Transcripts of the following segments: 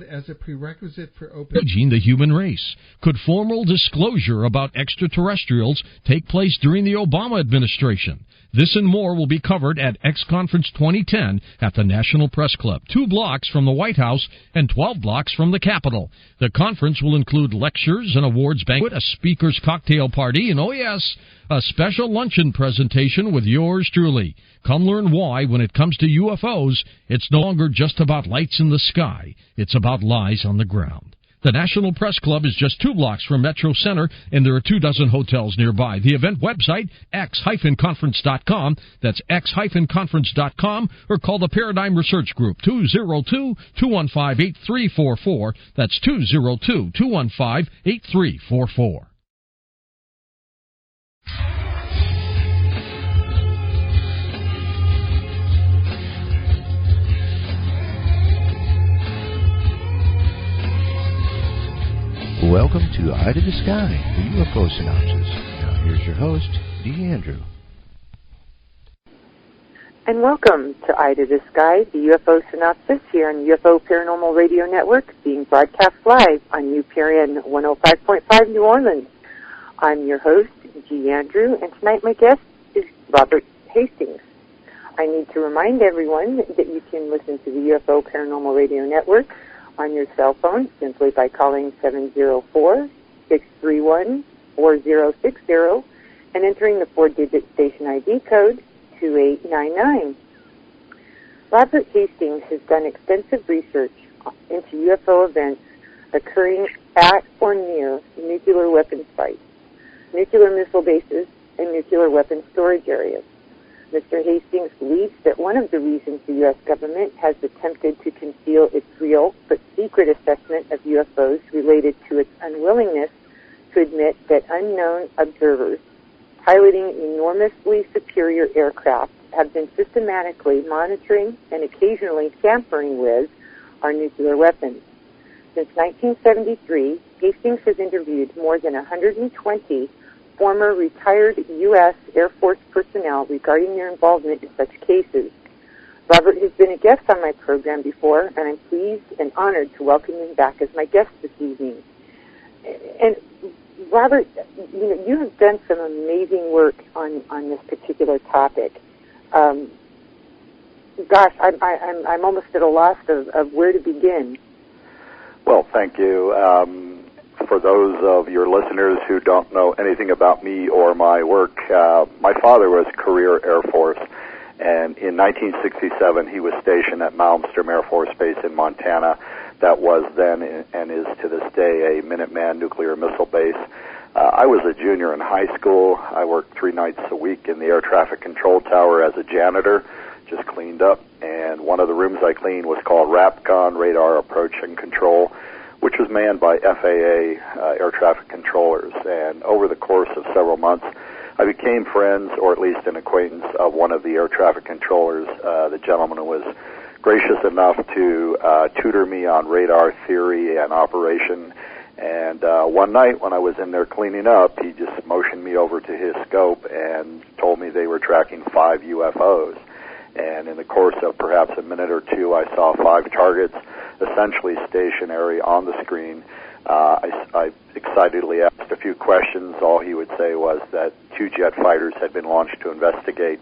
as a prerequisite for opening the human race. Could formal disclosure about extraterrestrials take place during the Obama administration? This and more will be covered at X-Conference 2010 at the National Press Club, 2 blocks from the White House and 12 blocks from the Capitol. The conference will include lectures, an awards banquet, a speaker's cocktail party, and, oh yes, a special luncheon presentation with yours truly. Come learn why, when it comes to UFOs, it's no longer just about lights in the sky. It's about lies on the ground. The National Press Club is just 2 blocks from Metro Center, and there are 24 hotels nearby. The event website, x-conference.com. That's x-conference.com, or call the Paradigm Research Group, 202-215-8344. That's 202-215-8344. Welcome to Eye to the Sky, the UFO Synopsis. Now here's your host, Andrew. And welcome to Eye to the Sky, the UFO Synopsis, here on UFO Paranormal Radio Network, being broadcast live on UPRN 105.5 New Orleans. I'm your host, G. Andrew, and tonight my guest is Robert Hastings. I need to remind everyone that you can listen to the UFO Paranormal Radio Network on your cell phone simply by calling 704-631-4060 and entering the 4-digit station ID code 2899. Robert Hastings has done extensive research into UFO events occurring at or near nuclear weapon sites, nuclear missile bases, and nuclear weapon storage areas. Mr. Hastings believes that one of the reasons the U.S. government has attempted to conceal its real but secret assessment of UFOs related to its unwillingness to admit that unknown observers piloting enormously superior aircraft have been systematically monitoring and occasionally tampering with our nuclear weapons. Since 1973, Hastings has interviewed more than 120 former retired U.S. Air Force personnel regarding their involvement in such cases. Robert has been a guest on my program before, and I'm pleased and honored to welcome him back as my guest this evening. And Robert, you have done some amazing work on this particular topic. I'm almost at a loss of where to begin. Well, thank you. For those of your listeners who don't know anything about me or my work, my father was career Air Force, and in 1967 he was stationed at Malmstrom Air Force Base in Montana. That was then and is to this day a Minuteman nuclear missile base. I was a junior in high school. I worked 3 nights a week in the air traffic control tower as a janitor, just cleaned up, and one of the rooms I cleaned was called RAPCON, Radar Approach and Control, which was manned by FAA air traffic controllers. And over the course of several months, I became friends, or at least an acquaintance, of one of the air traffic controllers. The gentleman was gracious enough to tutor me on radar theory and operation. And one night when I was in there cleaning up, he just motioned me over to his scope and told me they were tracking 5 UFOs. And in the course of perhaps a minute or two, I saw 5 targets, essentially stationary on the screen. I excitedly asked a few questions. All he would say was that 2 jet fighters had been launched to investigate.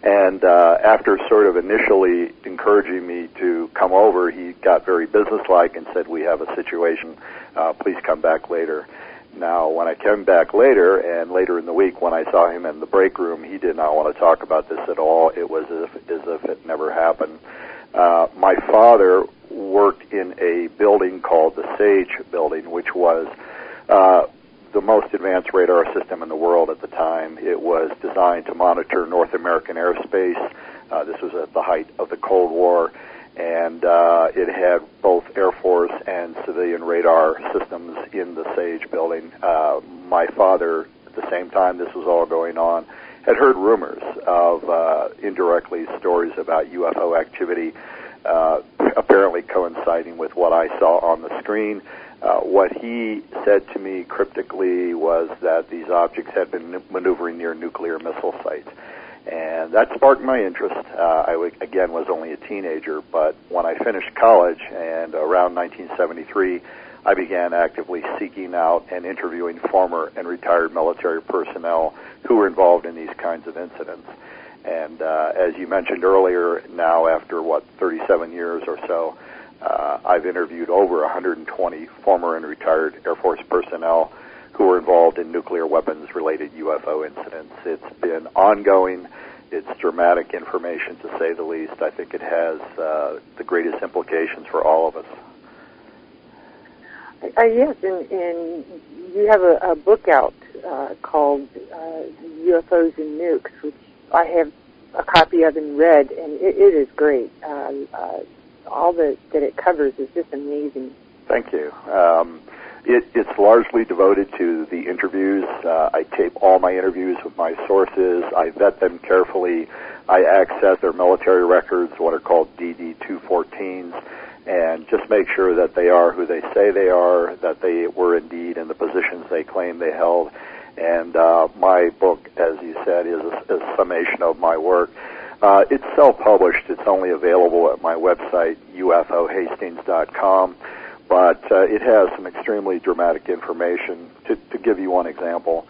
And after sort of initially encouraging me to come over, he got very businesslike and said, "We have a situation. Please come back later." Now, when I came back later, and later in the week when I saw him in the break room, he did not want to talk about this at all. It was as if it never happened. My father worked in a building called the Sage Building, which was the most advanced radar system in the world at the time. It was designed to monitor North American airspace. This was at the height of the Cold War, and it had both Air Force and civilian radar systems in the Sage Building. My father, at the same time this was all going on, had heard rumors of indirectly stories about UFO activity, apparently coinciding with what I saw on the screen. What he said to me cryptically was that these objects had been maneuvering near nuclear missile sites. And that sparked my interest. Again, was only a teenager, but when I finished college and around 1973, I began actively seeking out and interviewing former and retired military personnel who were involved in these kinds of incidents. And as you mentioned earlier, now after, 37 years or so, I've interviewed over 120 former and retired Air Force personnel who were involved in nuclear weapons-related UFO incidents. It's been ongoing. It's dramatic information, to say the least. I think it has the greatest implications for all of us. Yes, and you have a book out called UFOs and Nukes, which I have a copy of and read, and it is great. All that it covers is just amazing. Thank you. It's largely devoted to the interviews. I tape all my interviews with my sources. I vet them carefully. I access their military records, what are called DD-214s, and just make sure that they are who they say they are, that they were indeed in the positions they claim they held. And my book, as you said, is a summation of my work. It's self-published. It's only available at my website, ufohastings.com. But it has some extremely dramatic information. To give you one example,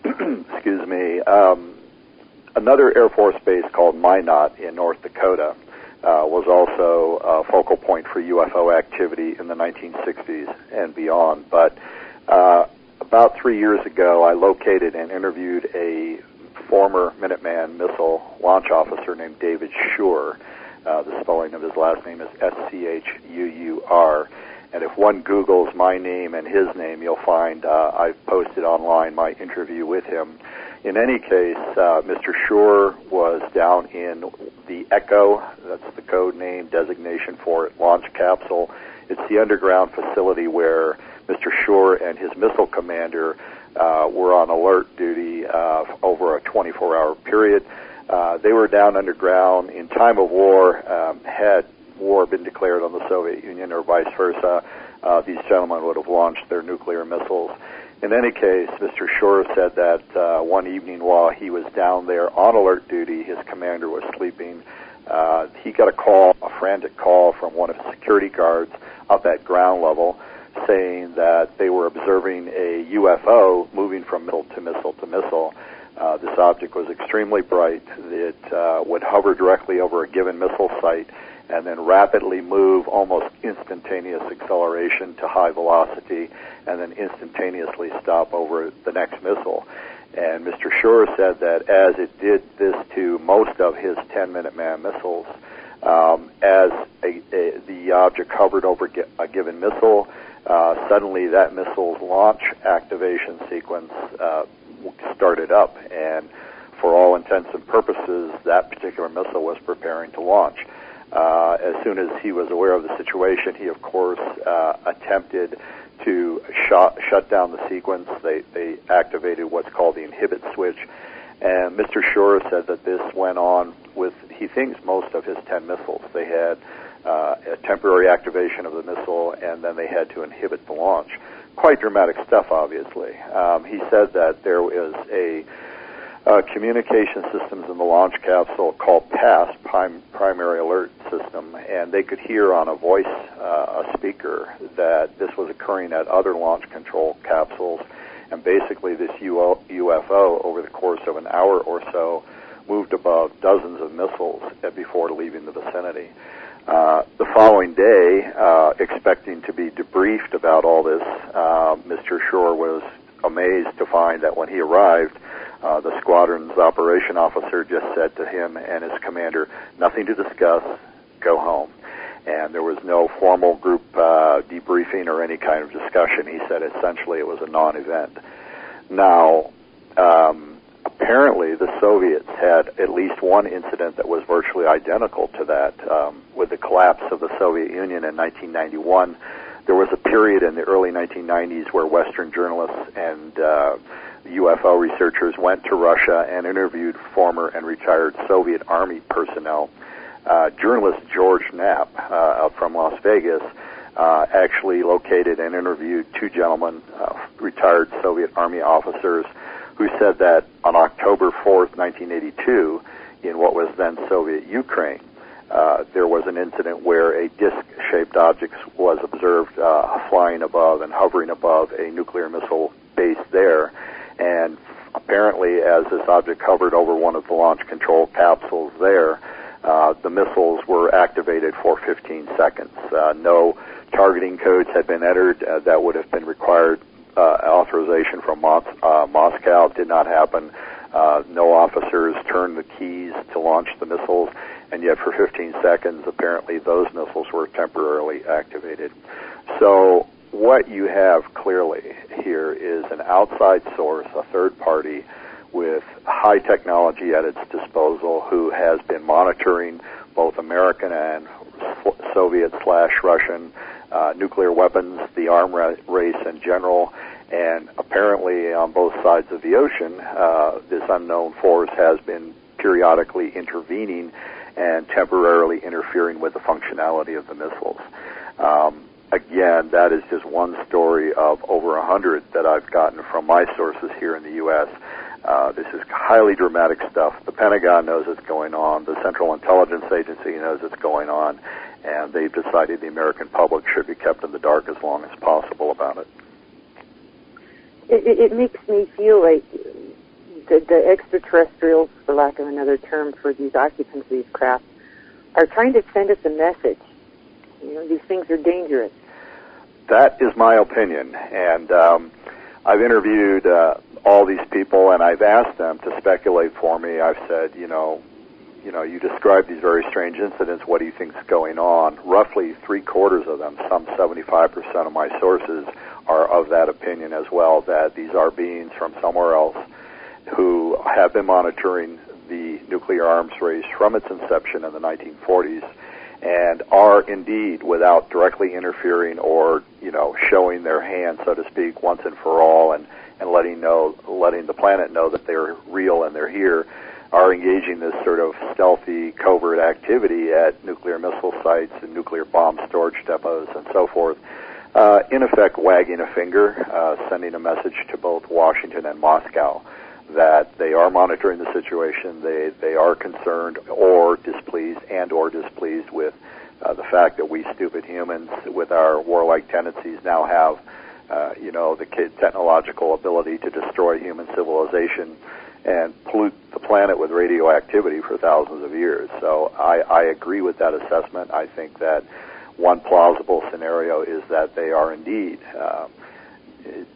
excuse me, another Air Force base called Minot in North Dakota was also a focal point for UFO activity in the 1960s and beyond. But about 3 years ago, I located and interviewed a former Minuteman missile launch officer named David Schur. The spelling of his last name is Schur. And if one Googles my name and his name, you'll find I've posted online my interview with him. In any case, Mr. Schur was down in the Echo, that's the code name designation for it, launch capsule. It's the underground facility where Mr. Schur and his missile commander were on alert duty over a 24-hour period. They were down underground in time of war. Had war been declared on the Soviet Union or vice versa, these gentlemen would have launched their nuclear missiles. In any case, Mr. Schur said that one evening while he was down there on alert duty, his commander was sleeping. He got a frantic call from one of his security guards up at ground level saying that they were observing a UFO moving from missile to missile to missile. This object was extremely bright. It would hover directly over a given missile site and then rapidly move almost instantaneous acceleration to high velocity and then instantaneously stop over the next missile. And Mr. Schur said that as it did this to most of his 10 Minuteman missiles, as the object hovered over a given missile, suddenly that missile's launch activation sequence started up, and for all intents and purposes, that particular missile was preparing to launch. As soon as he was aware of the situation, he, of course, attempted to shut down the sequence. They activated what's called the inhibit switch, and Mr. Schur said that this went on with, he thinks, most of his 10 missiles. They had a temporary activation of the missile, and then they had to inhibit the launch. Quite dramatic stuff, obviously. He said that there was a communication systems in the launch capsule called PASS, Primary Alert System, and they could hear on a voice a speaker that this was occurring at other launch control capsules, and basically this UFO, over the course of an hour or so, moved above dozens of missiles before leaving the vicinity. The following day, expecting to be debriefed about all this, Mr. Schur was amazed to find that when he arrived, the squadron's operation officer just said to him and his commander, "Nothing to discuss, go home." And there was no formal group debriefing or any kind of discussion. He said essentially it was a non-event. Now, apparently the Soviets had at least one incident that was virtually identical to that. With the collapse of the Soviet Union in 1991, there was a period in the early 1990s where Western journalists and UFO researchers went to Russia and interviewed former and retired Soviet Army personnel. Journalist George Knapp out from Las Vegas actually located and interviewed two gentlemen, retired Soviet Army officers, who said that on October 4th, 1982, in what was then Soviet Ukraine, there was an incident where a disc-shaped object was observed flying above and hovering above a nuclear missile base there. And apparently, as this object hovered over one of the launch control capsules there, the missiles were activated for 15 seconds. No targeting codes had been entered that would have been required. Authorization from Moscow did not happen. No officers turned the keys to launch the missiles, and yet for 15 seconds, apparently those missiles were temporarily activated. So what you have clearly here is an outside source, a third party, with high technology at its disposal, who has been monitoring both American and Soviet/Russian nuclear weapons, the arms race in general, and apparently on both sides of the ocean, this unknown force has been periodically intervening and temporarily interfering with the functionality of the missiles. Again, that is just one story of over 100 that I've gotten from my sources here in the U.S. This is highly dramatic stuff. The Pentagon knows it's going on. The Central Intelligence Agency knows it's going on. And they've decided the American public should be kept in the dark as long as possible about it. It makes me feel like the extraterrestrials, for lack of another term for these occupants of these craft, are trying to send us a message. You know, these things are dangerous. That is my opinion. And I've interviewed all these people, and I've asked them to speculate for me. I've said, you you described these very strange incidents. What do you think is going on? Roughly 3/4 of them, some 75% of my sources, are of that opinion as well, that these are beings from somewhere else who have been monitoring the nuclear arms race from its inception in the 1940s and are indeed, without directly interfering or, showing their hand, so to speak, once and for all, and letting the planet know that they're real and they're here, are engaging this sort of stealthy, covert activity at nuclear missile sites and nuclear bomb storage depots and so forth, in effect wagging a finger, sending a message to both Washington and Moscow that they are monitoring the situation, they are concerned or displeased with the fact that we stupid humans with our warlike tendencies now have the technological ability to destroy human civilization and pollute the planet with radioactivity for thousands of years. So I agree with that assessment. I think that one plausible scenario is that they are indeed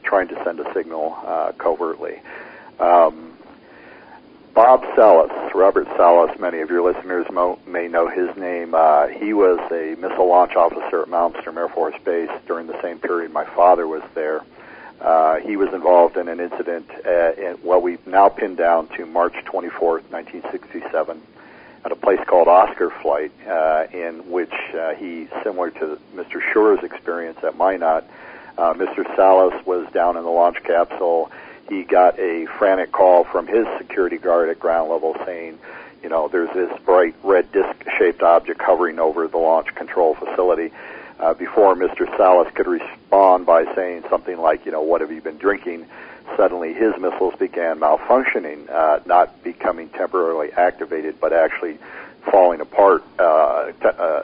trying to send a signal covertly. Bob Salas, Robert Salas, many of your listeners may know his name. He was a missile launch officer at Malmstrom Air Force Base during the same period my father was there. He was involved in an incident we've now pinned down to March 24th, 1967, at a place called Oscar Flight, in which he, similar to Mr. Schur's experience at Minot, Mr. Salas was down in the launch capsule. He got a frantic call from his security guard at ground level saying, there's this bright red disc-shaped object hovering over the launch control facility. Before Mr. Salas could respond by saying something like, what have you been drinking? Suddenly his missiles began malfunctioning, not becoming temporarily activated, but actually falling apart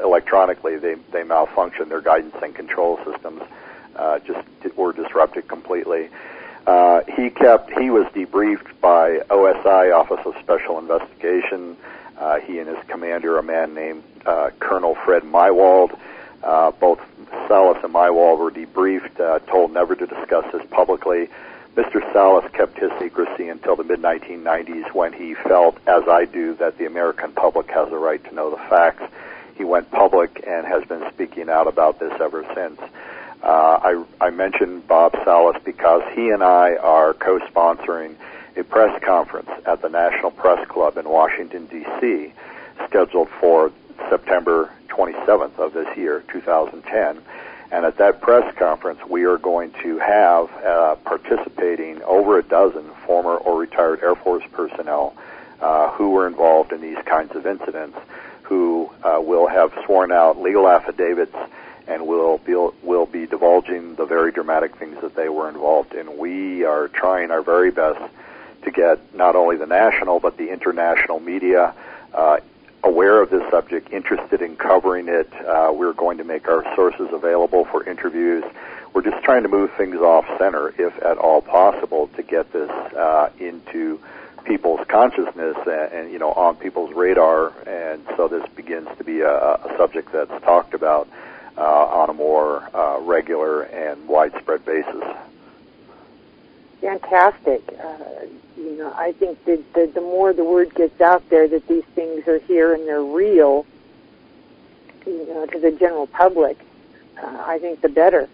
electronically. They malfunctioned. Their guidance and control systems were disrupted completely. He was debriefed by OSI, Office of Special Investigation. He and his commander, a man named Colonel Fred Mywald. Both Salas and Mywald were debriefed, told never to discuss this publicly. Mr. Salas kept his secrecy until the mid-1990s when he felt, as I do, that the American public has a right to know the facts. He went public and has been speaking out about this ever since. I mentioned Bob Salas because he and I are co-sponsoring a press conference at the National Press Club in Washington, D.C., scheduled for September 27th of this year, 2010. And at that press conference, we are going to have participating over a dozen former or retired Air Force personnel who were involved in these kinds of incidents, who will have sworn out legal affidavits and will be divulging the very dramatic things that they were involved in. We are trying our very best to get not only the national but the international media aware of this subject, interested in covering it. We're going to make our sources available for interviews. We're just trying to move things off center, if at all possible, to get this into people's consciousness and on people's radar, and so this begins to be a subject that's talked about on a more regular and widespread basis. Fantastic. I think that the more the word gets out there that these things are here and they're real, to the general public, I think the better.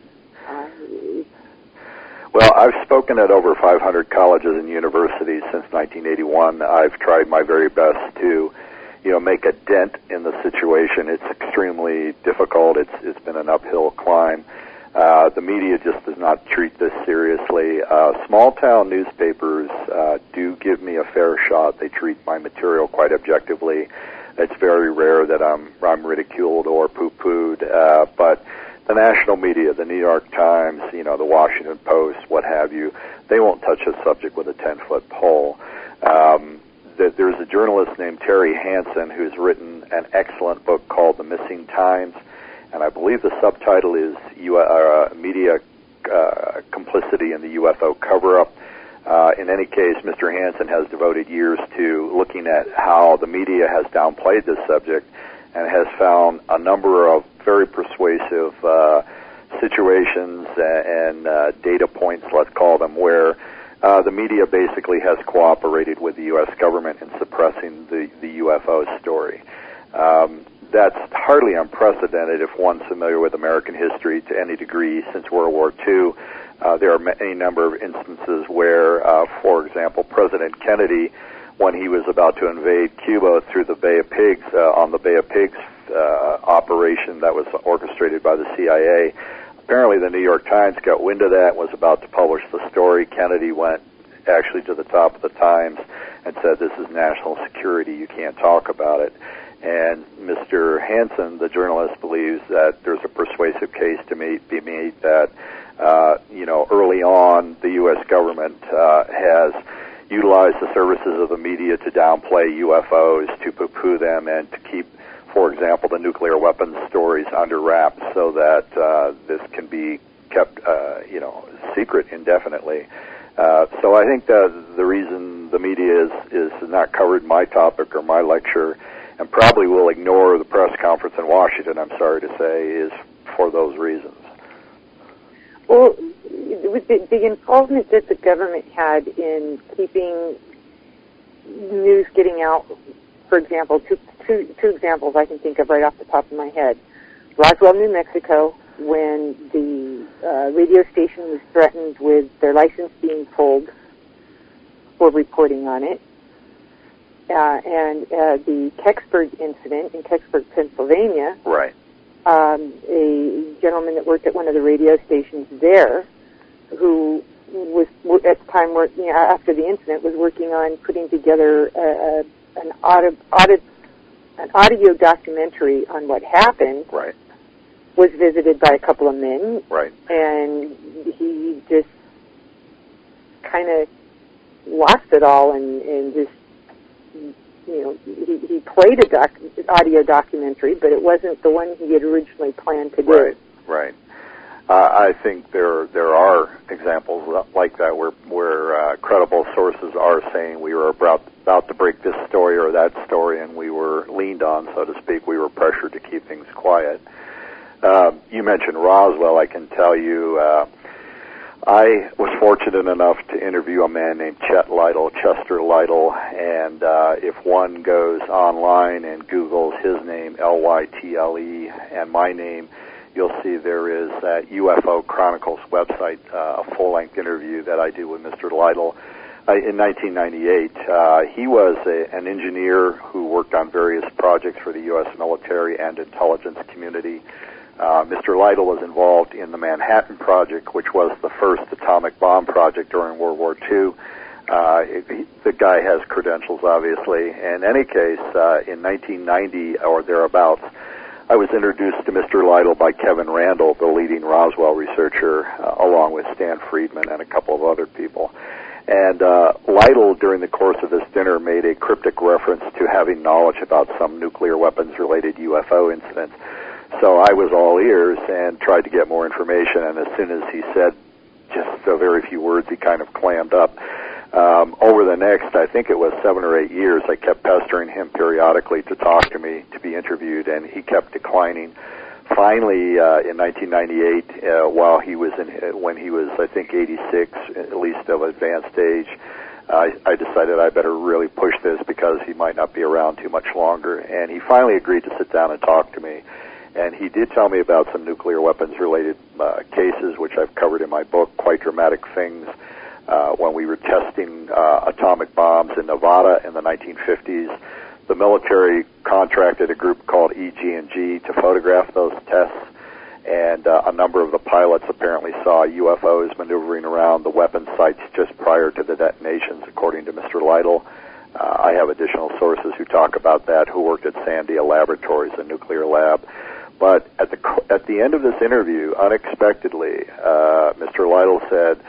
Well, I've spoken at over 500 colleges and universities since 1981. I've tried my very best to, make a dent in the situation. It's extremely difficult. It's been an uphill climb. The media just does not treat this seriously. Small-town newspapers do give me a fair shot. They treat my material quite objectively. It's very rare that I'm ridiculed or poo-pooed, but the national media, the New York Times, the Washington Post, what have you, they won't touch a subject with a 10-foot pole. There's a journalist named Terry Hansen who's written an excellent book called The Missing Times, and I believe the subtitle is Media Complicity in the UFO Cover-Up. In any case, Mr. Hansen has devoted years to looking at how the media has downplayed this subject and has found a number of very persuasive situations and data points, let's call them, where the media basically has cooperated with the U.S. government in suppressing the UFO story. That's hardly unprecedented if one's familiar with American history to any degree since World War II. There are any number of instances where, for example, President Kennedy, when he was about to invade Cuba through the Bay of Pigs, on the Bay of Pigs operation that was orchestrated by the CIA, apparently the New York Times got wind of that and was about to publish the story. Kennedy went actually to the top of the Times and said, "This is national security, you can't talk about it." And Mr. Hansen, the journalist, believes that there's a persuasive case to be made that, early on the U.S. government has utilized the services of the media to downplay UFOs, to poo-poo them, and to keep, for example, the nuclear weapons stories under wraps so that this can be kept, secret indefinitely. So I think the reason the media is not covered my topic or my lecture, and probably will ignore the press conference in Washington, I'm sorry to say, is for those reasons. Well, with the involvement that the government had in keeping news getting out, for example, two examples I can think of right off the top of my head. Roswell, New Mexico, when the radio station was threatened with their license being pulled for reporting on it. And the Kecksburg incident in Kecksburg, Pennsylvania. Right. A gentleman that worked at one of the radio stations there, who was at the time, after the incident, was working on putting together an audio documentary on what happened. Right. Was visited by a couple of men. Right. And he just kind of lost it all and just. He played audio documentary, but it wasn't the one he had originally planned to do. Right. I think there are examples like that where credible sources are saying we were about to break this story or that story, and we were leaned on, so to speak. We were pressured to keep things quiet. You mentioned Roswell. I can tell you. I was fortunate enough to interview a man named Chester Lytle, and if one goes online and Googles his name, Lytle, and my name, you'll see there is at UFO Chronicles website a full-length interview that I did with Mr. Lytle in 1998. He was an engineer who worked on various projects for the U.S. military and intelligence community. Mr. Lytle was involved in the Manhattan Project, which was the first atomic bomb project during World War II. The guy has credentials, obviously. In any case, in 1990 or thereabouts, I was introduced to Mr. Lytle by Kevin Randall, the leading Roswell researcher, along with Stan Friedman and a couple of other people. And Lytle, during the course of this dinner, made a cryptic reference to having knowledge about some nuclear weapons-related UFO incidents. So I was all ears and tried to get more information, and as soon as he said just a very few words, he kind of clammed up. Over the next, I think it was 7 or 8 years, I kept pestering him periodically to talk to me, to be interviewed, and he kept declining. Finally, in 1998, when he was, I think, 86, at least of advanced age, I decided I better really push this because he might not be around too much longer. And he finally agreed to sit down and talk to me. And he did tell me about some nuclear weapons-related cases, which I've covered in my book, Quite Dramatic Things, when we were testing atomic bombs in Nevada in the 1950s. The military contracted a group called EG&G to photograph those tests, and a number of the pilots apparently saw UFOs maneuvering around the weapon sites just prior to the detonations, according to Mr. Lytle. I have additional sources who talk about that, who worked at Sandia Laboratories, a nuclear lab. But at the end of this interview, unexpectedly, Mr. Lytle said,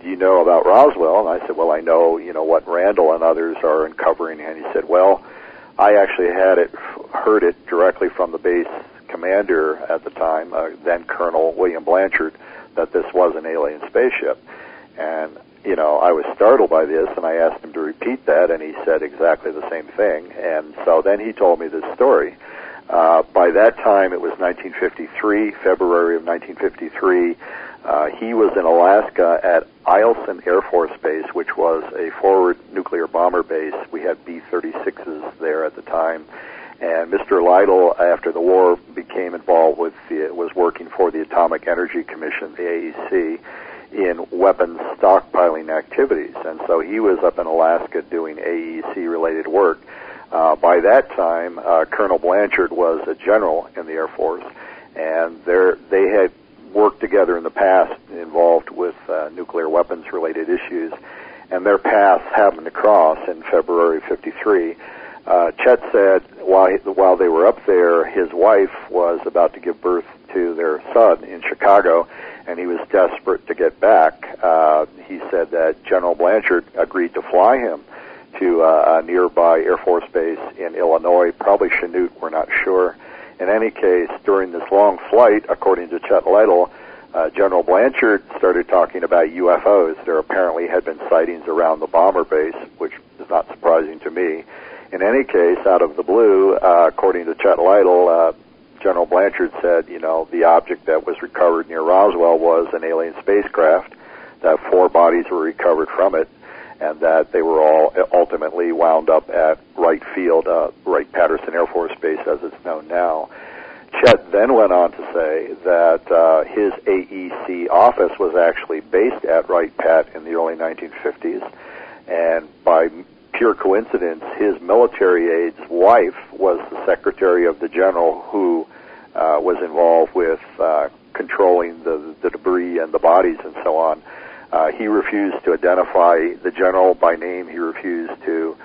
do you know about Roswell? And I said, well, I know, what Randall and others are uncovering. And he said, well, I actually heard it directly from the base commander at the time, then Colonel William Blanchard, that this was an alien spaceship. And, I was startled by this, and I asked him to repeat that, and he said exactly the same thing. And so then he told me this story. By that time, it was 1953, February of 1953. He was in Alaska at Eielson Air Force Base, which was a forward nuclear bomber base. We had B-36s there at the time. And Mr. Lytle, after the war, became involved was working for the Atomic Energy Commission, the AEC, in weapons stockpiling activities. And so he was up in Alaska doing AEC-related work. By that time, Colonel Blanchard was a general in the Air Force, and they had worked together in the past involved with nuclear weapons-related issues, and their paths happened to cross in February of '53. Chet said while they were up there, his wife was about to give birth to their son in Chicago, and he was desperate to get back. He said that General Blanchard agreed to fly him to a nearby Air Force base in Illinois, probably Chanute, we're not sure. In any case, during this long flight, according to Chet Lytle, General Blanchard started talking about UFOs. There apparently had been sightings around the bomber base, which is not surprising to me. In any case, out of the blue, according to Chet Lytle, General Blanchard said, the object that was recovered near Roswell was an alien spacecraft, that 4 bodies were recovered from it, and that they were all ultimately wound up at Wright Field, Wright-Patterson Air Force Base as it's known now. Chet then went on to say that his AEC office was actually based at Wright-Pat in the early 1950s, and by pure coincidence, his military aide's wife was the secretary of the general who was involved with controlling the debris and the bodies and so on. He refused to identify the general by name. He refused to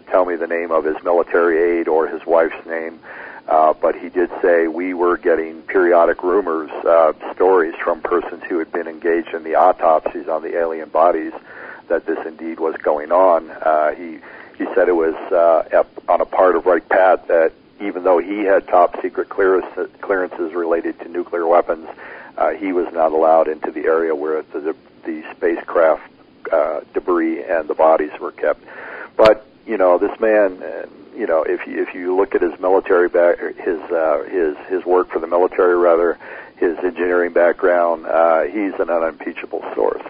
tell me the name of his military aide or his wife's name. But he did say we were getting periodic rumors, stories from persons who had been engaged in the autopsies on the alien bodies that this indeed was going on. He said it was on a part of Wright-Pat that even though he had top-secret clearances related to nuclear weapons, he was not allowed into the area where the spacecraft debris and the bodies were kept. But this man, if you look at his military his work for the military, rather, his engineering background, he's an unimpeachable source.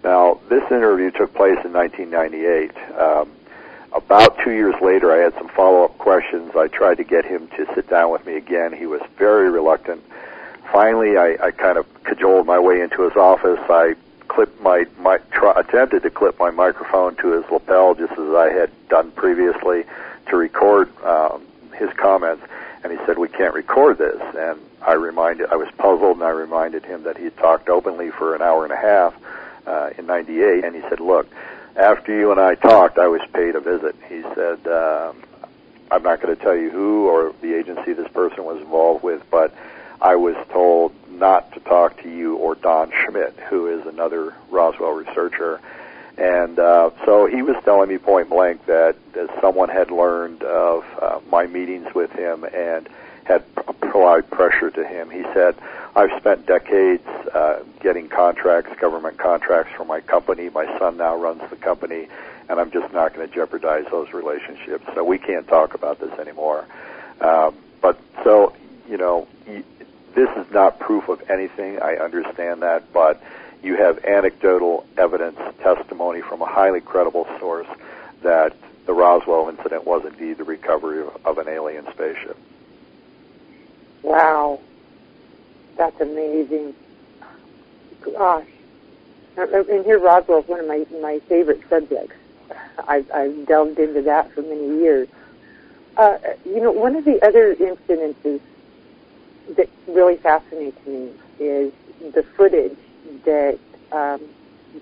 Now, this interview took place in 1998. About 2 years later, I had some follow-up questions. I tried to get him to sit down with me again. He was very reluctant. Finally, I kind of cajoled my way into his office. I attempted to clip my microphone to his lapel, just as I had done previously, to record his comments. And he said, "We can't record this." And I was puzzled, and I reminded him that he had talked openly for an hour and a half in '98. And he said, "Look, after you and I talked, I was paid a visit." He said, "I'm not going to tell you who or the agency this person was involved with, but I was told not to talk to you or Don Schmidt, who is another Roswell researcher." And so he was telling me point blank that someone had learned of my meetings with him and had applied pressure to him. He said, I've spent decades getting contracts, government contracts for my company. My son now runs the company, and I'm just not going to jeopardize those relationships. So we can't talk about this anymore. But so, you know, this is not proof of anything. I understand that, but you have anecdotal evidence, testimony from a highly credible source that the Roswell incident was indeed the recovery of an alien spaceship. Wow. That's amazing. Gosh. And here Roswell is one of my favorite subjects. I've delved into that for many years. You know, one of the other incidences that really fascinates me is the footage that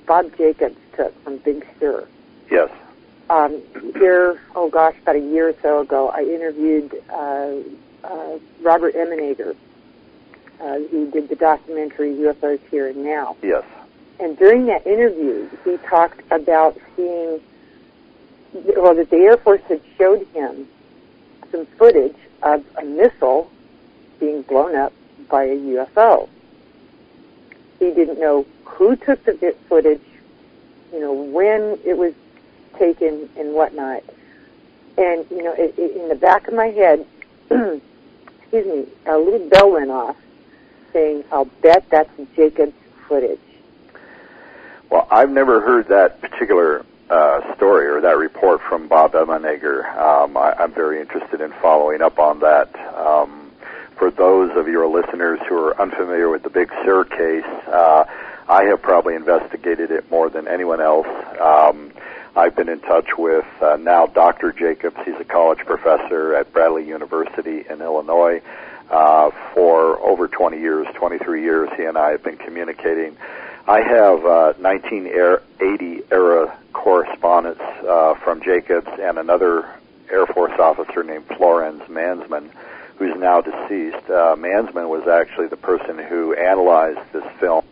Bob Jacobs took from Big Sur. Yes. Here, about a year or so ago, I interviewed Robert Emenager, who did the documentary UFOs Here and Now. Yes. And during that interview, he talked about seeing, that the Air Force had showed him some footage of a missile being blown up by a UFO. He didn't know who took the footage, when it was taken and whatnot. And, in the back of my head, excuse me, a little bell went off saying, I'll bet that's Jacob's footage. Well, I've never heard that particular story or that report from Bob Emenager. I'm very interested in following up on that. For those of your listeners who are unfamiliar with the Big Sur case, I have probably investigated it more than anyone else. I've been in touch with now Dr. Jacobs. He's a college professor at Bradley University in Illinois. For over 20 years, 23 years, he and I have been communicating. I have 1980-era correspondence from Jacobs and another Air Force officer named Florence Mansman, who's now deceased. Mansman was actually the person who analyzed this film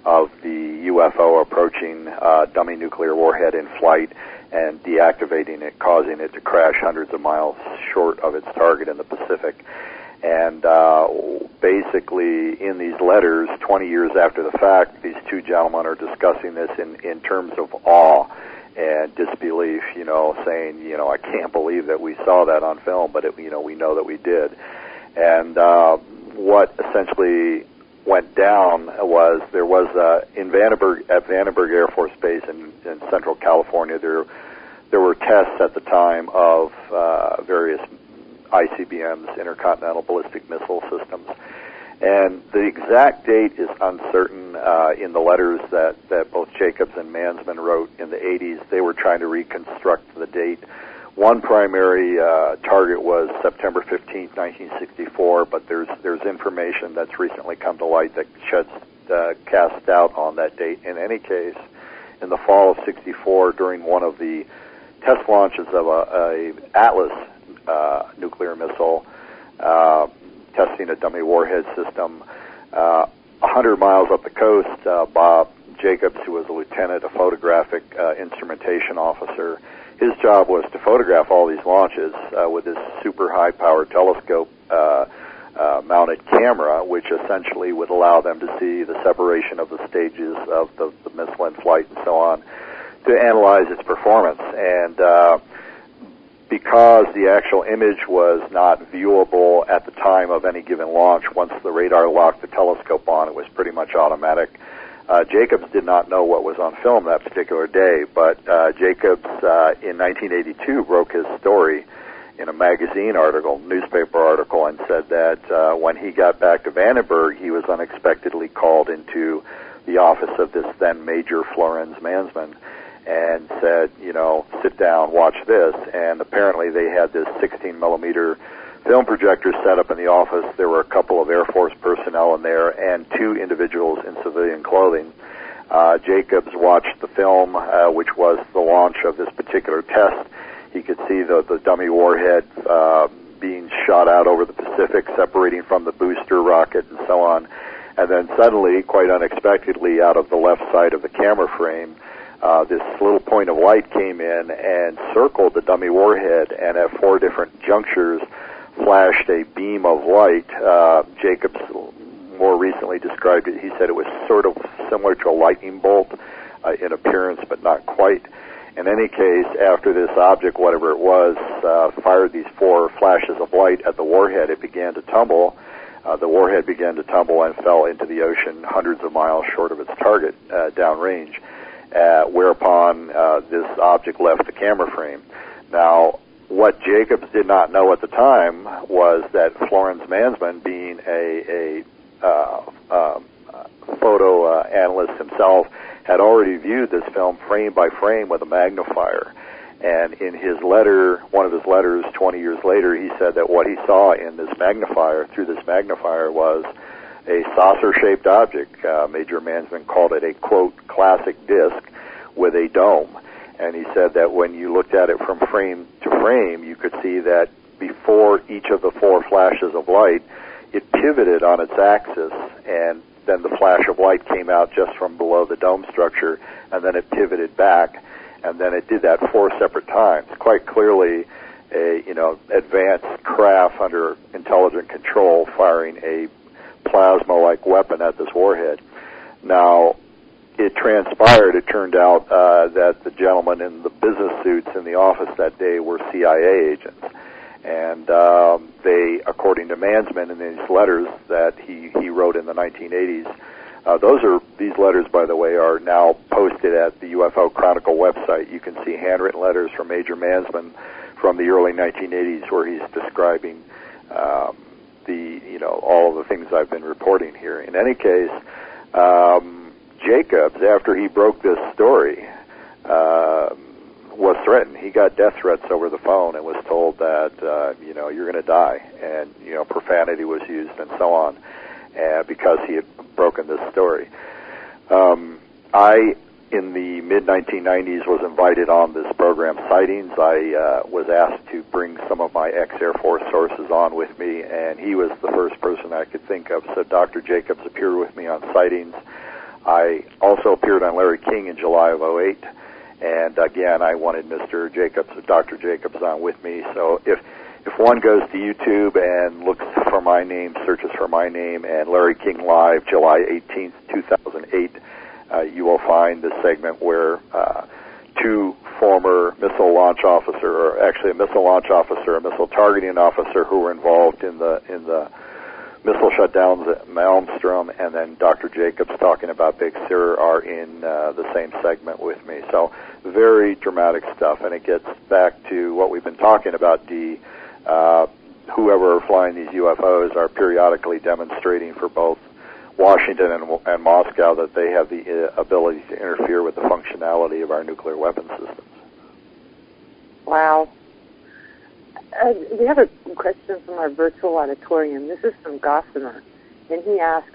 of the UFO approaching dummy nuclear warhead in flight and deactivating it, causing it to crash hundreds of miles short of its target in the Pacific. And basically, in these letters, 20 years after the fact, these two gentlemen are discussing this in terms of awe and disbelief, saying, I can't believe that we saw that on film, but, we know that we did. And what essentially went down was there was at Vandenberg Air Force Base in Central California, there were tests at the time of various ICBMs, intercontinental ballistic missile systems. And the exact date is uncertain. In the letters that both Jacobs and Mansman wrote in the 80s, they were trying to reconstruct the date. One primary target was September 15th, 1964, but there's information that's recently come to light that casts doubt on that date. In any case, in the fall of 64, during one of the test launches of a Atlas nuclear missile, testing a dummy warhead system, 100 miles up the coast, Bob Jacobs, who was a lieutenant, a photographic instrumentation officer, his job was to photograph all these launches with this super high-powered telescope mounted camera, which essentially would allow them to see the separation of the stages of the missile in flight and so on, to analyze its performance. And because the actual image was not viewable at the time of any given launch, once the radar locked the telescope on, it was pretty much automatic. Jacobs did not know what was on film that particular day, but Jacobs in 1982 broke his story in a magazine article, newspaper article, and said that when he got back to Vandenberg, he was unexpectedly called into the office of this then Major Florence Mansman and said, sit down, watch this. And apparently they had this 16-millimeter film projector set up in the office. There were a couple of Air Force personnel in there and two individuals in civilian clothing. Jacobs watched the film, which was the launch of this particular test. He could see the dummy warhead being shot out over the Pacific, separating from the booster rocket and so on. And then suddenly, quite unexpectedly, out of the left side of the camera frame, this little point of light came in and circled the dummy warhead, and at 4 different junctures flashed a beam of light. Jacobs more recently described it. He said it was sort of similar to a lightning bolt in appearance, but not quite. In any case, after this object, whatever it was, fired these 4 flashes of light at the warhead, it began to tumble. The warhead began to tumble and fell into the ocean hundreds of miles short of its target downrange, whereupon this object left the camera frame. Now, what Jacobs did not know at the time was that Florence Mansman, being a photo analyst himself, had already viewed this film frame by frame with a magnifier. And in his letter, one of his letters 20 years later, he said that what he saw in this magnifier, through this magnifier, was a saucer-shaped object. Major Mansman called it a, quote, classic disc with a dome. And he said that when you looked at it from frame to frame, you could see that before each of the 4 flashes of light, it pivoted on its axis, and then the flash of light came out just from below the dome structure, and then it pivoted back, and then it did that 4 separate times. Quite clearly, a advanced craft under intelligent control firing a plasma-like weapon at this warhead. Now, it transpired, it turned out that the gentlemen in the business suits in the office that day were CIA agents. And they, according to Mansman in these letters that he wrote in the 1980s, these letters, by the way, are now posted at the UFO Chronicle website. You can see handwritten letters from Major Mansman from the early 1980s where he's describing all of the things I've been reporting here. In any case, Jacobs, after he broke this story, was threatened. He got death threats over the phone and was told that, you're going to die. And, profanity was used and so on because he had broken this story. I, in the mid-1990s, was invited on this program, Sightings. I was asked to bring some of my ex-Air Force sources on with me, and he was the first person I could think of. So Dr. Jacobs appeared with me on Sightings. I also appeared on Larry King in July of 2008. And again, I wanted Mr. Jacobs, Dr. Jacobs, on with me. So if one goes to YouTube and looks for my name, searches for my name, and Larry King Live, July 18th, 2008, you will find the segment where 2 former missile launch officer, or actually a missile launch officer, a missile targeting officer, who were involved in the missile shutdowns at Malmstrom, and then Dr. Jacobs talking about Big Sur are in the same segment with me. So very dramatic stuff, and it gets back to what we've been talking about, Dee. Whoever are flying these UFOs are periodically demonstrating for both Washington and Moscow that they have the ability to interfere with the functionality of our nuclear weapon systems. Wow. We have a question from our virtual auditorium. This is from Gossamer, and he asks,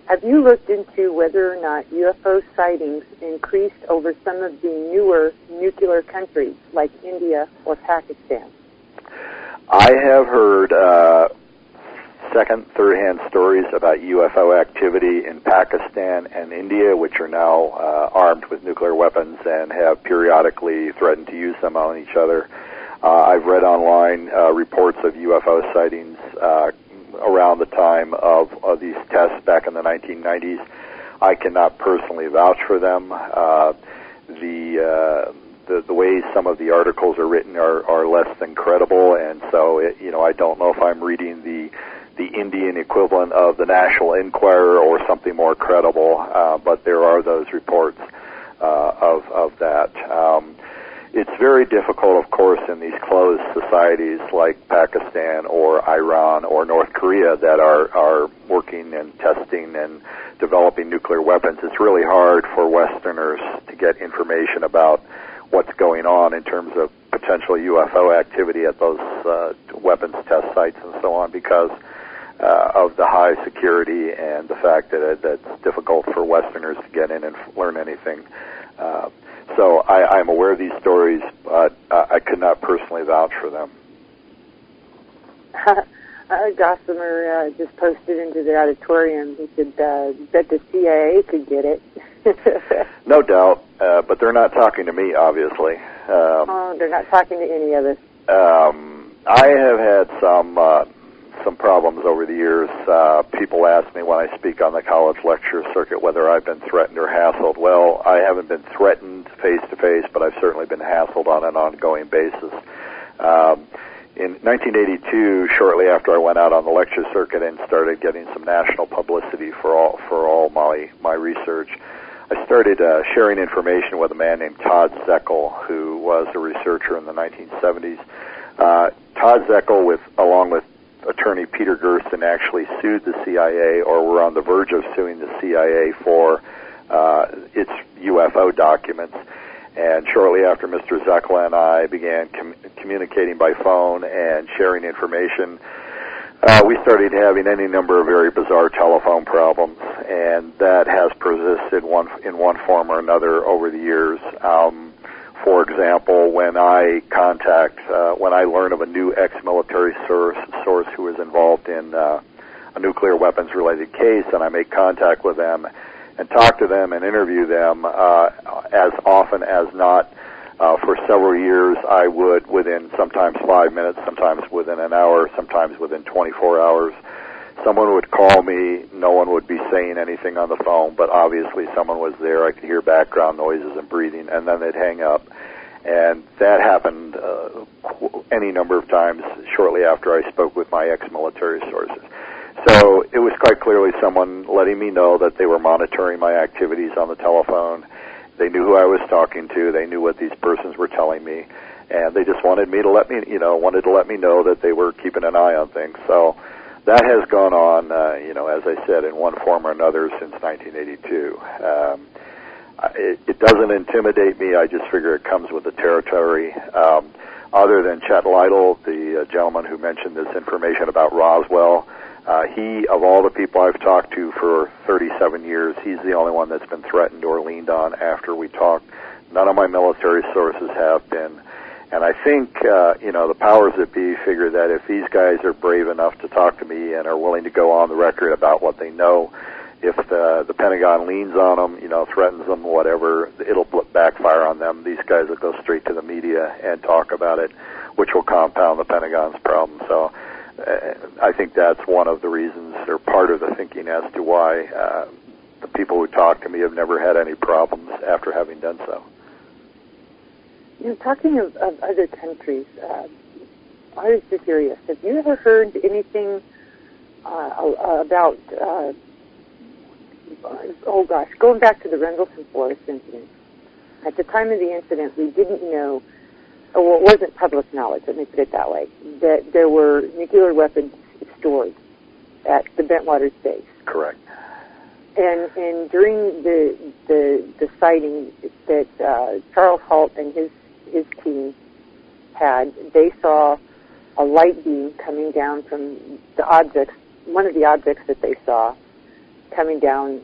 have you looked into whether or not UFO sightings increased over some of the newer nuclear countries like India or Pakistan? I have heard second, third-hand stories about UFO activity in Pakistan and India, which are now armed with nuclear weapons and have periodically threatened to use them on each other. I've read online reports of UFO sightings around the time of these tests back in the 1990s. I cannot personally vouch for them. The way some of the articles are written are less than credible, and so I don't know if I'm reading the Indian equivalent of the National Enquirer or something more credible, but there are those reports of that. It's very difficult, of course, in these closed societies like Pakistan or Iran or North Korea that are working and testing and developing nuclear weapons. It's really hard for Westerners to get information about what's going on in terms of potential UFO activity at those weapons test sites and so on because of the high security and the fact that it's difficult for Westerners to get in and learn anything. So I'm aware of these stories, but I could not personally vouch for them. Gossamer just posted into the auditorium. He said, bet the CIA could get it. No doubt, but they're not talking to me, obviously. They're not talking to any of us. I have had some problems over the years. People ask me when I speak on the college lecture circuit whether I've been threatened or hassled. Well, I haven't been threatened face-to-face, but I've certainly been hassled on an ongoing basis. In 1982, shortly after I went out on the lecture circuit and started getting some national publicity for all my research, I started sharing information with a man named Todd Zeckel, who was a researcher in the 1970s. Todd Zeckel, along with attorney Peter Gersten, actually sued the CIA, or were on the verge of suing the CIA for its UFO documents. And shortly after Mr. Zeckel and I began communicating by phone and sharing information, we started having any number of very bizarre telephone problems, and that has persisted in one form or another over the years. For example, when I learn of a new ex-military source who is involved in a nuclear weapons-related case, and I make contact with them and talk to them and interview them as often as not, for several years, I would, within sometimes 5 minutes, sometimes within an hour, sometimes within 24 hours, someone would call me. No one would be saying anything on the phone, but obviously someone was there. I could hear background noises and breathing, and then they'd hang up. And that happened any number of times shortly after I spoke with my ex-military sources. So it was quite clearly someone letting me know that they were monitoring my activities on the telephone. They knew who I was talking to. They knew what these persons were telling me, and they just wanted to let me know that they were keeping an eye on things. So that has gone on, as I said, in one form or another since 1982. It doesn't intimidate me. I just figure it comes with the territory. Other than Chet Lytle, the gentleman who mentioned this information about Roswell, he, of all the people I've talked to for 37 years, he's the only one that's been threatened or leaned on after we talked. None of my military sources have been. And I think, the powers that be figure that if these guys are brave enough to talk to me and are willing to go on the record about what they know, if the Pentagon leans on them, threatens them, whatever, it'll backfire on them. These guys will go straight to the media and talk about it, which will compound the Pentagon's problem. So I think that's one of the reasons, or part of the thinking as to why the people who talk to me have never had any problems after having done so. Talking of other countries, I was just curious. Have you ever heard anything about, going back to the Rendlesham Forest incident? At the time of the incident, we didn't know, it wasn't public knowledge, let me put it that way, that there were nuclear weapons stored at the Bentwaters base. Correct. And during the sighting that Charles Halt and his team had, they saw a light beam coming down from one of the objects that they saw coming down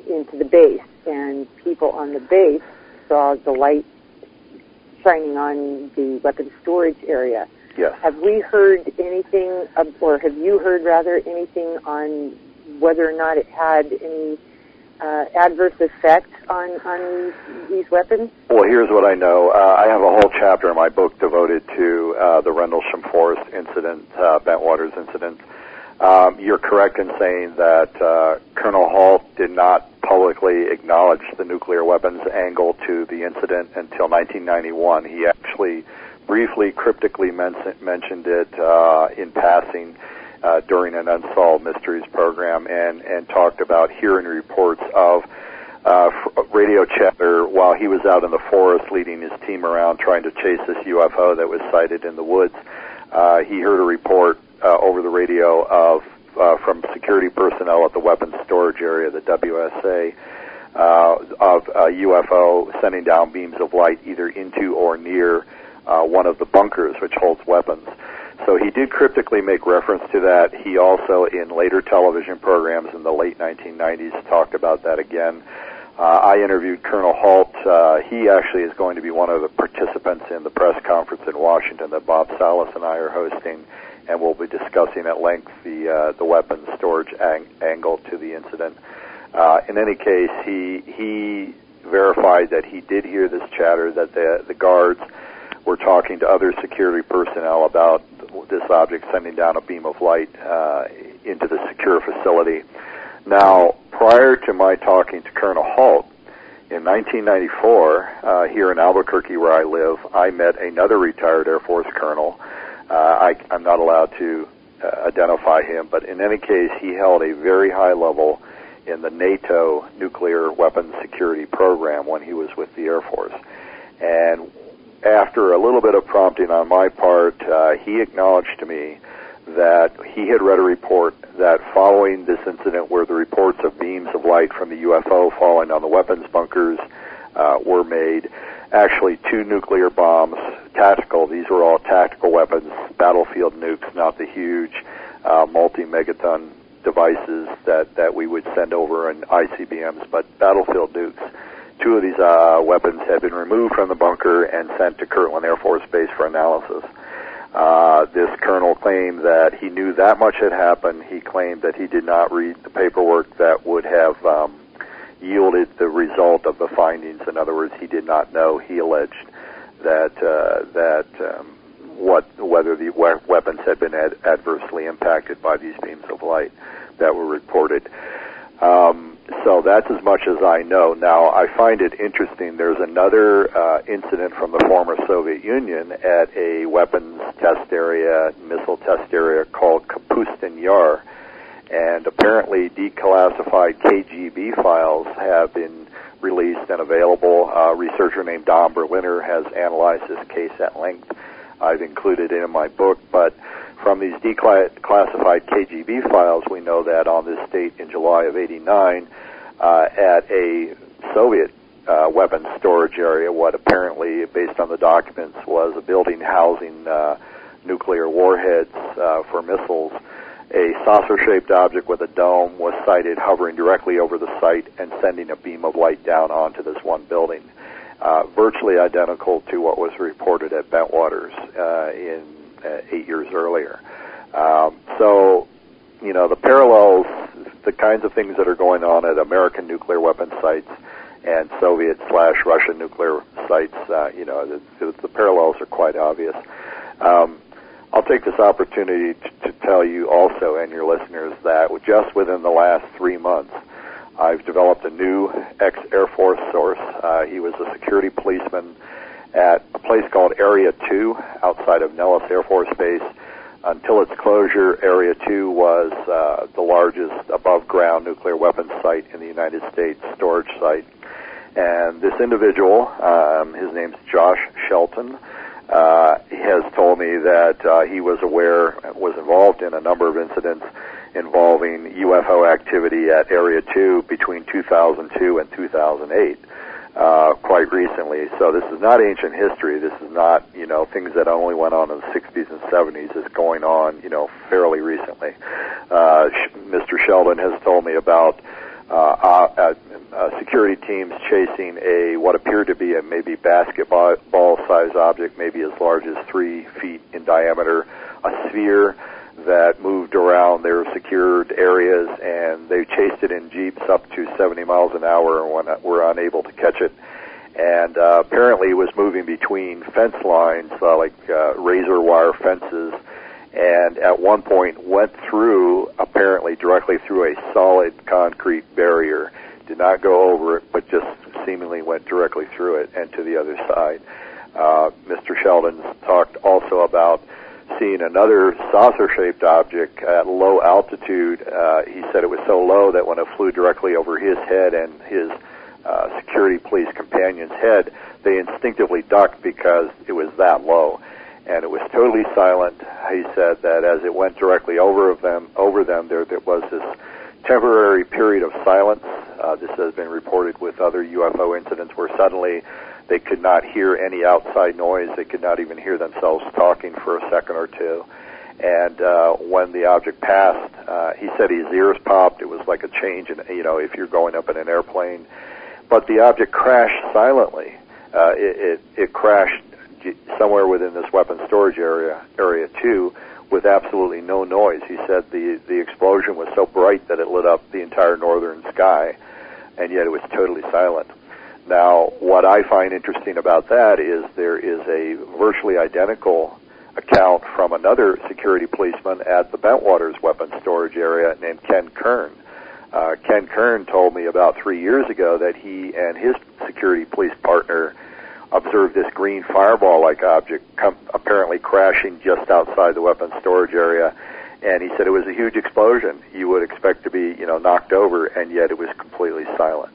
into the base, and people on the base saw the light shining on the weapons storage area. Yes. Have we heard anything, or have you heard rather anything on whether or not it had any adverse effect on these weapons? Well, here's what I know. I have a whole chapter in my book devoted to the Rendlesham Forest incident, Bentwaters incident. You're correct in saying that Colonel Halt did not publicly acknowledge the nuclear weapons angle to the incident until 1991. He actually briefly, cryptically mentioned it in passing during an Unsolved Mysteries program, and talked about hearing reports of radio chatter while he was out in the forest leading his team around trying to chase this UFO that was sighted in the woods. He heard a report over the radio of from security personnel at the weapons storage area, the WSA, of a UFO sending down beams of light either into or near one of the bunkers which holds weapons. So he did cryptically make reference to that. He also, in later television programs in the late 1990s, talked about that again. I interviewed Colonel Halt. He actually is going to be one of the participants in the press conference in Washington that Bob Salas and I are hosting, and we'll be discussing at length the weapons storage angle to the incident. In any case, he verified that he did hear this chatter, that the guards were talking to other security personnel about this object sending down a beam of light into the secure facility. Now, prior to my talking to Colonel Halt, in 1994, here in Albuquerque where I live, I met another retired Air Force colonel. I'm not allowed to identify him, but in any case, he held a very high level in the NATO nuclear weapons security program when he was with the Air Force. And after a little bit of prompting on my part, he acknowledged to me that he had read a report that following this incident where the reports of beams of light from the UFO falling on the weapons bunkers were made, actually 2 nuclear bombs, tactical, these were all tactical weapons, battlefield nukes, not the huge multi-megaton devices that we would send over in ICBMs, but battlefield nukes. 2 of these weapons had been removed from the bunker and sent to Kirtland Air Force Base for analysis. This colonel claimed that he knew that much had happened. He claimed that he did not read the paperwork that would have yielded the result of the findings. In other words, he did not know. He alleged that whether the weapons had been adversely impacted by these beams of light that were reported. So that's as much as I know. Now, I find it interesting. There's another incident from the former Soviet Union at a weapons test area, missile test area called Kapustin Yar, and apparently declassified KGB files have been released and available. A researcher named Don Berliner has analyzed this case at length. I've included it in my book, but from these declassified KGB files, we know that on this date in July of '89, at a Soviet weapons storage area, what apparently, based on the documents, was a building housing nuclear warheads for missiles, a saucer-shaped object with a dome was sighted hovering directly over the site and sending a beam of light down onto this one building, virtually identical to what was reported at Bentwaters in 8 years earlier. So, you know, the parallels, the kinds of things that are going on at American nuclear weapon sites and Soviet/Russian nuclear sites, the parallels are quite obvious. I'll take this opportunity to tell you also and your listeners that just within the last 3 months, I've developed a new ex-Air Force source. He was a security policeman at a place called Area 2 outside of Nellis Air Force Base. Until its closure, Area 2 was the largest above-ground nuclear weapons site in the United States, storage site. And this individual, his name's Josh Shelton, has told me that he was involved in a number of incidents involving UFO activity at Area 2 between 2002 and 2008, quite recently. So this is not ancient history. This is not, things that only went on in the 60s and 70s. It's going on, fairly recently. Mr. Sheldon has told me about security teams chasing what appeared to be a maybe basketball-sized object, maybe as large as 3 feet in diameter, a sphere that moved around their secured areas, and they chased it in jeeps up to 70 miles an hour and were unable to catch it. And apparently it was moving between fence lines, like razor wire fences, and at one point went through, apparently directly through a solid concrete barrier. Did not go over it, but just seemingly went directly through it and to the other side. Mr. Sheldon talked also about seeing another saucer-shaped object at low altitude. He said it was so low that when it flew directly over his head and his security police companion's head, they instinctively ducked because it was that low. And it was totally silent. He said that as it went directly over them, there was this temporary period of silence. This has been reported with other UFO incidents where suddenly they could not hear any outside noise. They could not even hear themselves talking for a second or two. And when the object passed, he said his ears popped. It was like a change in, if you're going up in an airplane. But the object crashed silently. It crashed somewhere within this weapons storage area 2, with absolutely no noise. He said the explosion was so bright that it lit up the entire northern sky, and yet it was totally silent. Now, what I find interesting about that is there is a virtually identical account from another security policeman at the Bentwaters weapons storage area named Ken Kern. Ken Kern told me about 3 years ago that he and his security police partner observed this green fireball-like object apparently crashing just outside the weapons storage area, and he said it was a huge explosion. You would expect to be, knocked over, and yet it was completely silent.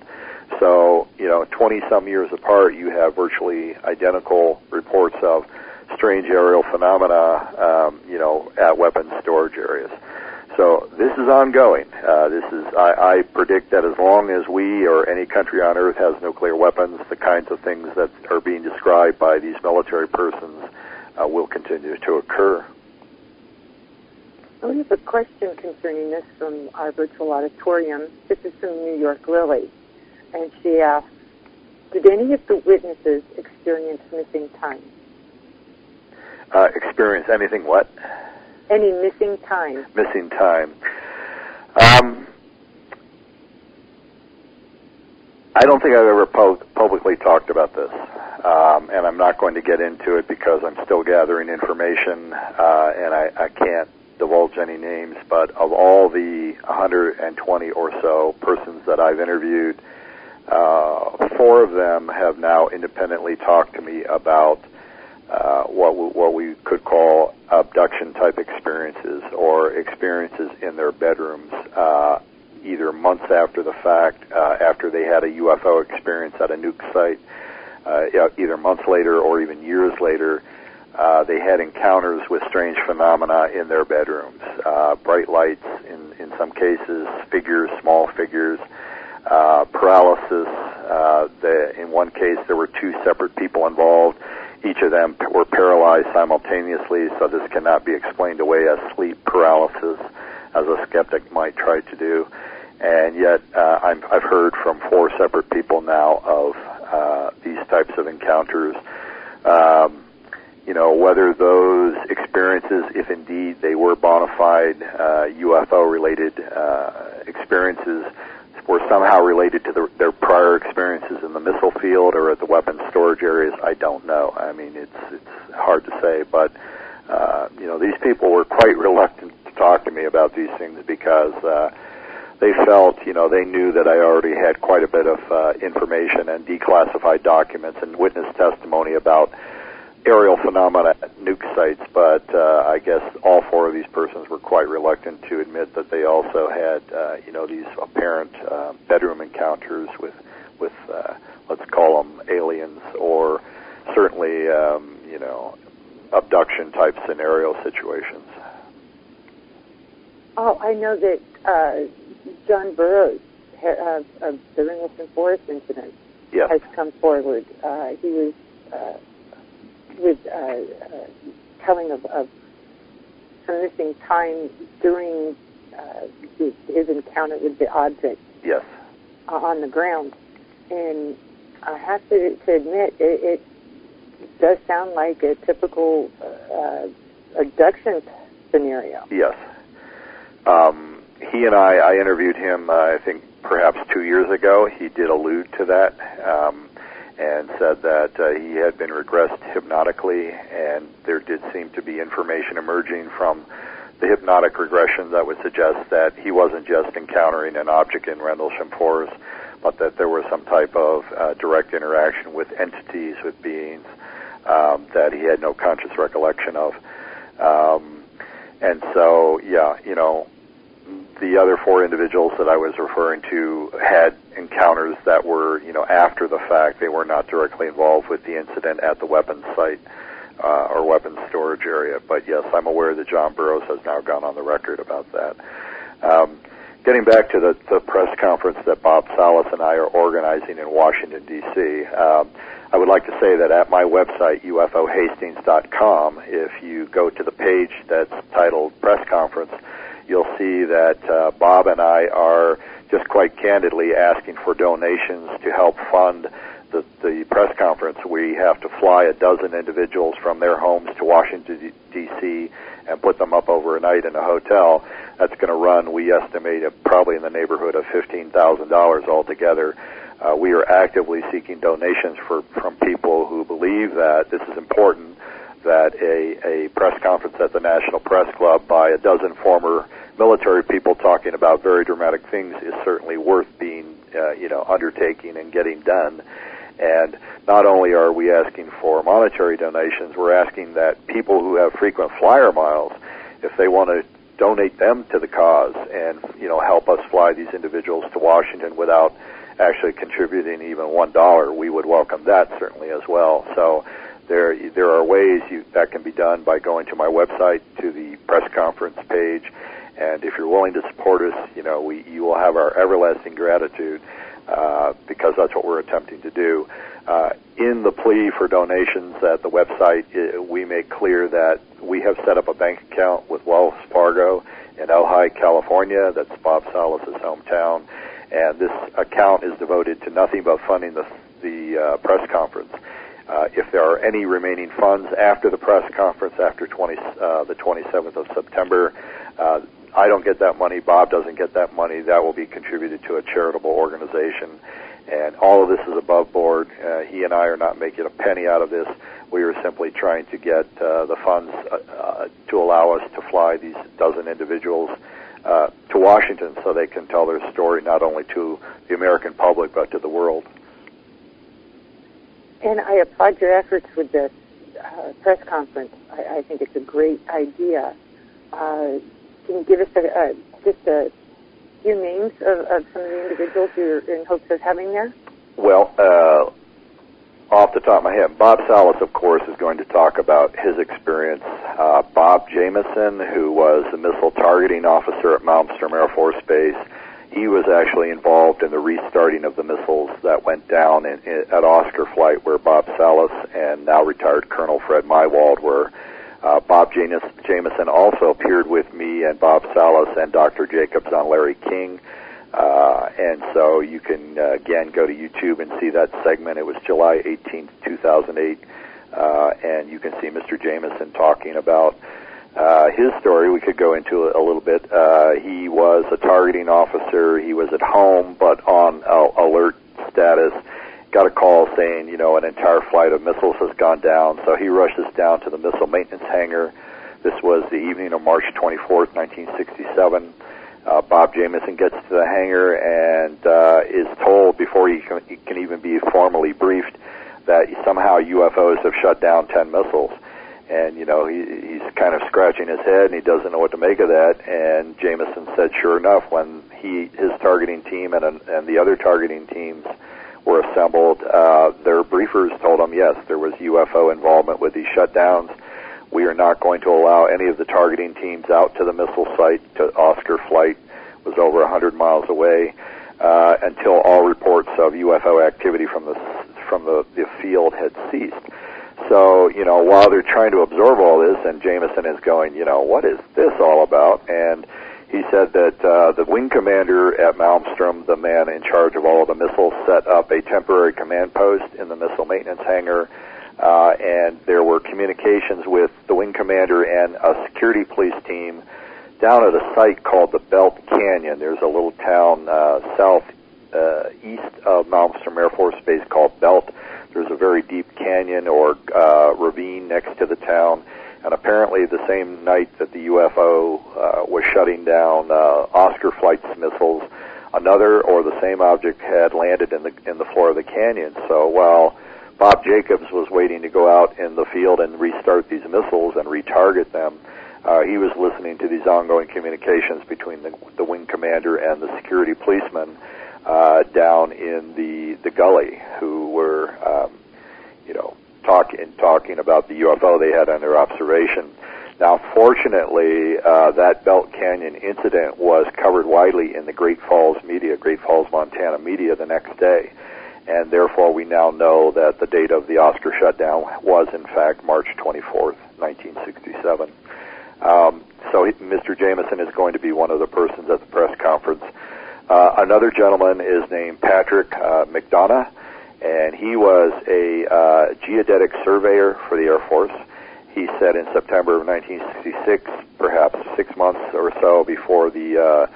So, 20-some years apart, you have virtually identical reports of strange aerial phenomena, at weapons storage areas. So this is ongoing. I predict that as long as we or any country on Earth has nuclear weapons, the kinds of things that are being described by these military persons will continue to occur. We have a question concerning this from our virtual auditorium. This is from New York Lily. And she asks, did any of the witnesses experience missing time? Experience anything what? Any missing time. Missing time. I don't think I've ever publicly talked about this, and I'm not going to get into it because I'm still gathering information, and I can't divulge any names, but of all the 120 or so persons that I've interviewed, 4 of them have now independently talked to me about what we could call abduction-type experiences or experiences in their bedrooms, either months after the fact, after they had a UFO experience at a nuke site, either months later or even years later. They had encounters with strange phenomena in their bedrooms, bright lights, in some cases, figures, small figures, paralysis. In one case, there were 2 separate people involved. Each of them were paralyzed simultaneously, so this cannot be explained away as sleep paralysis, as a skeptic might try to do. And yet, I've heard from 4 separate people now of these types of encounters. Whether those experiences, if indeed they were bona fide UFO-related experiences, were somehow related to their prior experiences in the missile field or at the weapons storage areas, I don't know. I mean, it's hard to say, but these people were quite reluctant to talk to me about these things because they felt, they knew that I already had quite a bit of information and declassified documents and witness testimony about aerial phenomena at nuke sites, but I guess all 4 of these persons were quite reluctant to admit that they also had, these apparent bedroom encounters with let's call them aliens, or certainly, abduction-type scenario situations. Oh, I know that John Burroughs of the Rendlesham Forest incident has come forward. He was with telling of some missing time during his encounter with the object on the ground. And I have to admit, it does sound like a typical abduction scenario. Yes. He and I interviewed him, I think, perhaps 2 years ago. He did allude to that. And said that he had been regressed hypnotically, and there did seem to be information emerging from the hypnotic regression that would suggest that he wasn't just encountering an object in Rendlesham Forest, but that there was some type of direct interaction with entities, with beings that he had no conscious recollection of. And so, the other 4 individuals that I was referring to had encounters that were, after the fact. They were not directly involved with the incident at the weapons site or weapons storage area. But yes, I'm aware that John Burroughs has now gone on the record about that. Getting back to the press conference that Bob Salas and I are organizing in Washington, D.C., I would like to say that at my website, ufohastings.com, if you go to the page that's titled Press Conference, you'll see that Bob and I are just quite candidly asking for donations to help fund the press conference, we have to fly a dozen individuals from their homes to Washington, D.C., and put them up overnight in a hotel. That's going to run, we estimate, probably in the neighborhood of $15,000 altogether. We are actively seeking donations from people who believe that this is important, that a press conference at the National Press Club by a dozen former military people talking about very dramatic things is certainly worth being, undertaking and getting done. And not only are we asking for monetary donations, we're asking that people who have frequent flyer miles, if they want to donate them to the cause and, help us fly these individuals to Washington without actually contributing even $1, we would welcome that certainly as well. So there are ways that can be done by going to my website, to the press conference page, and if you're willing to support us, you will have our everlasting gratitude, because that's what we're attempting to do. In the plea for donations at the website, we make clear that we have set up a bank account with Wells Fargo in Ojai, California. That's Bob Salas' hometown. And this account is devoted to nothing but funding the press conference. If there are any remaining funds after the press conference, after the 27th of September, I don't get that money, Bob doesn't get that money. That will be contributed to a charitable organization. And all of this is above board. He and I are not making a penny out of this. We are simply trying to get the funds to allow us to fly these dozen individuals to Washington so they can tell their story not only to the American public but to the world. And I applaud your efforts with this press conference. I think it's a great idea. Can you give us just a few names of some of the individuals you're in hopes of having there? Well, off the top of my head, Bob Salas, of course, is going to talk about his experience. Bob Jamison, who was the missile targeting officer at Malmstrom Air Force Base, he was actually involved in the restarting of the missiles that went down at Oscar Flight, where Bob Salas and now retired Colonel Fred Mywald were. Bob Jamison also appeared with me and Bob Salas and Dr. Jacobs on Larry King. And so you can, again, go to YouTube and see that segment. It was July 18th, 2008. And you can see Mr. Jamison talking about his story. We could go into it a little bit. He was a targeting officer. He was at home, but on alert status. Got a call saying, an entire flight of missiles has gone down. So he rushes down to the missile maintenance hangar. This was the evening of March 24th, 1967. Bob Jamison gets to the hangar and is told before he can even be formally briefed that somehow UFOs have shut down 10 missiles. And, he's kind of scratching his head and he doesn't know what to make of that. And Jamison said, sure enough, when his targeting team and the other targeting teams were assembled, their briefers told them, yes, there was UFO involvement with these shutdowns. We are not going to allow any of the targeting teams out to the missile site. Oscar Flight was over 100 miles away until all reports of UFO activity from the field had ceased. So, while they're trying to absorb all this, and Jamison is going, what is this all about? And he said that the wing commander at Malmstrom, the man in charge of all of the missiles, set up a temporary command post in the missile maintenance hangar, and there were communications with the wing commander and a security police team down at a site called the Belt Canyon. There's a little town east of Malmstrom Air Force Base called Belt. There's a very deep canyon or ravine next to the town. And apparently the same night that the UFO was shutting down Oscar Flight's missiles, another or the same object had landed in the floor of the canyon. So while Bob Jacobs was waiting to go out in the field and restart these missiles and retarget them, he was listening to these ongoing communications between the wing commander and the security policemen down in the gully, who were talking about the UFO they had under observation. Now, fortunately, that Belt Canyon incident was covered widely in the Great Falls media, Montana media, the next day, and therefore we now know that the date of the Oscar shutdown was, in fact, March 24th, 1967. So Mr. Jamison is going to be one of the persons at the press conference. Another gentleman is named Patrick McDonough, and he was a geodetic surveyor for the Air Force. He said in September of 1966, perhaps 6 months or so before the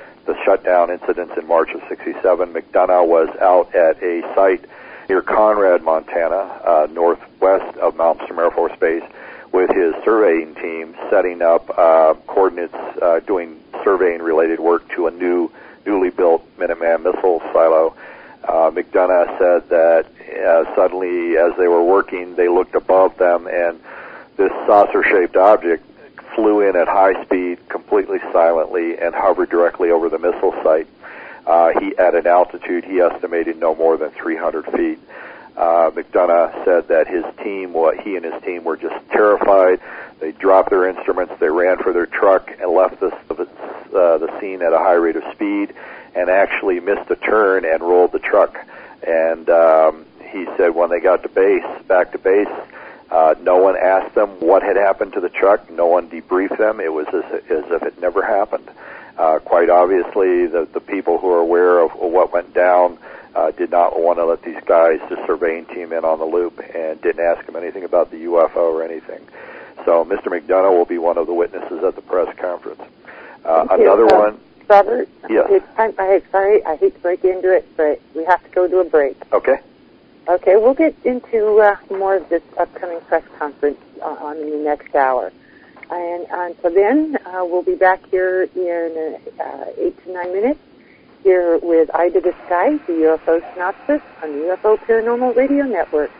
shutdown incidents in March of 67, McDonough was out at a site near Conrad, Montana, northwest of Malmstrom Air Force Base, with his surveying team setting up coordinates, doing surveying-related work to a newly built Minuteman missile silo. McDonough said that suddenly, as they were working, they looked above them, and this saucer-shaped object flew in at high speed, completely silently, and hovered directly over the missile site. He, at an altitude he estimated no more than 300 feet. McDonough said that he and his team were just terrified. They dropped their instruments, they ran for their truck, and left the scene at a high rate of speed, and actually missed a turn and rolled the truck. And he said when they got back to base, no one asked them what had happened to the truck. No one debriefed them. It was as if it never happened. Quite obviously, the people who are aware of what went down did not want to let these guys, the surveying team, in on the loop, and didn't ask them anything about the UFO or anything. So Mr. McDonough will be one of the witnesses at the press conference. Another one. Robert, yes. I'm sorry, I hate to break into it, but we have to go to a break. Okay. Okay, we'll get into more of this upcoming press conference on the next hour. And so then we'll be back here in 8 to 9 minutes here with Eye to the Sky, the UFO Synopsis on the UFO Paranormal Radio Network.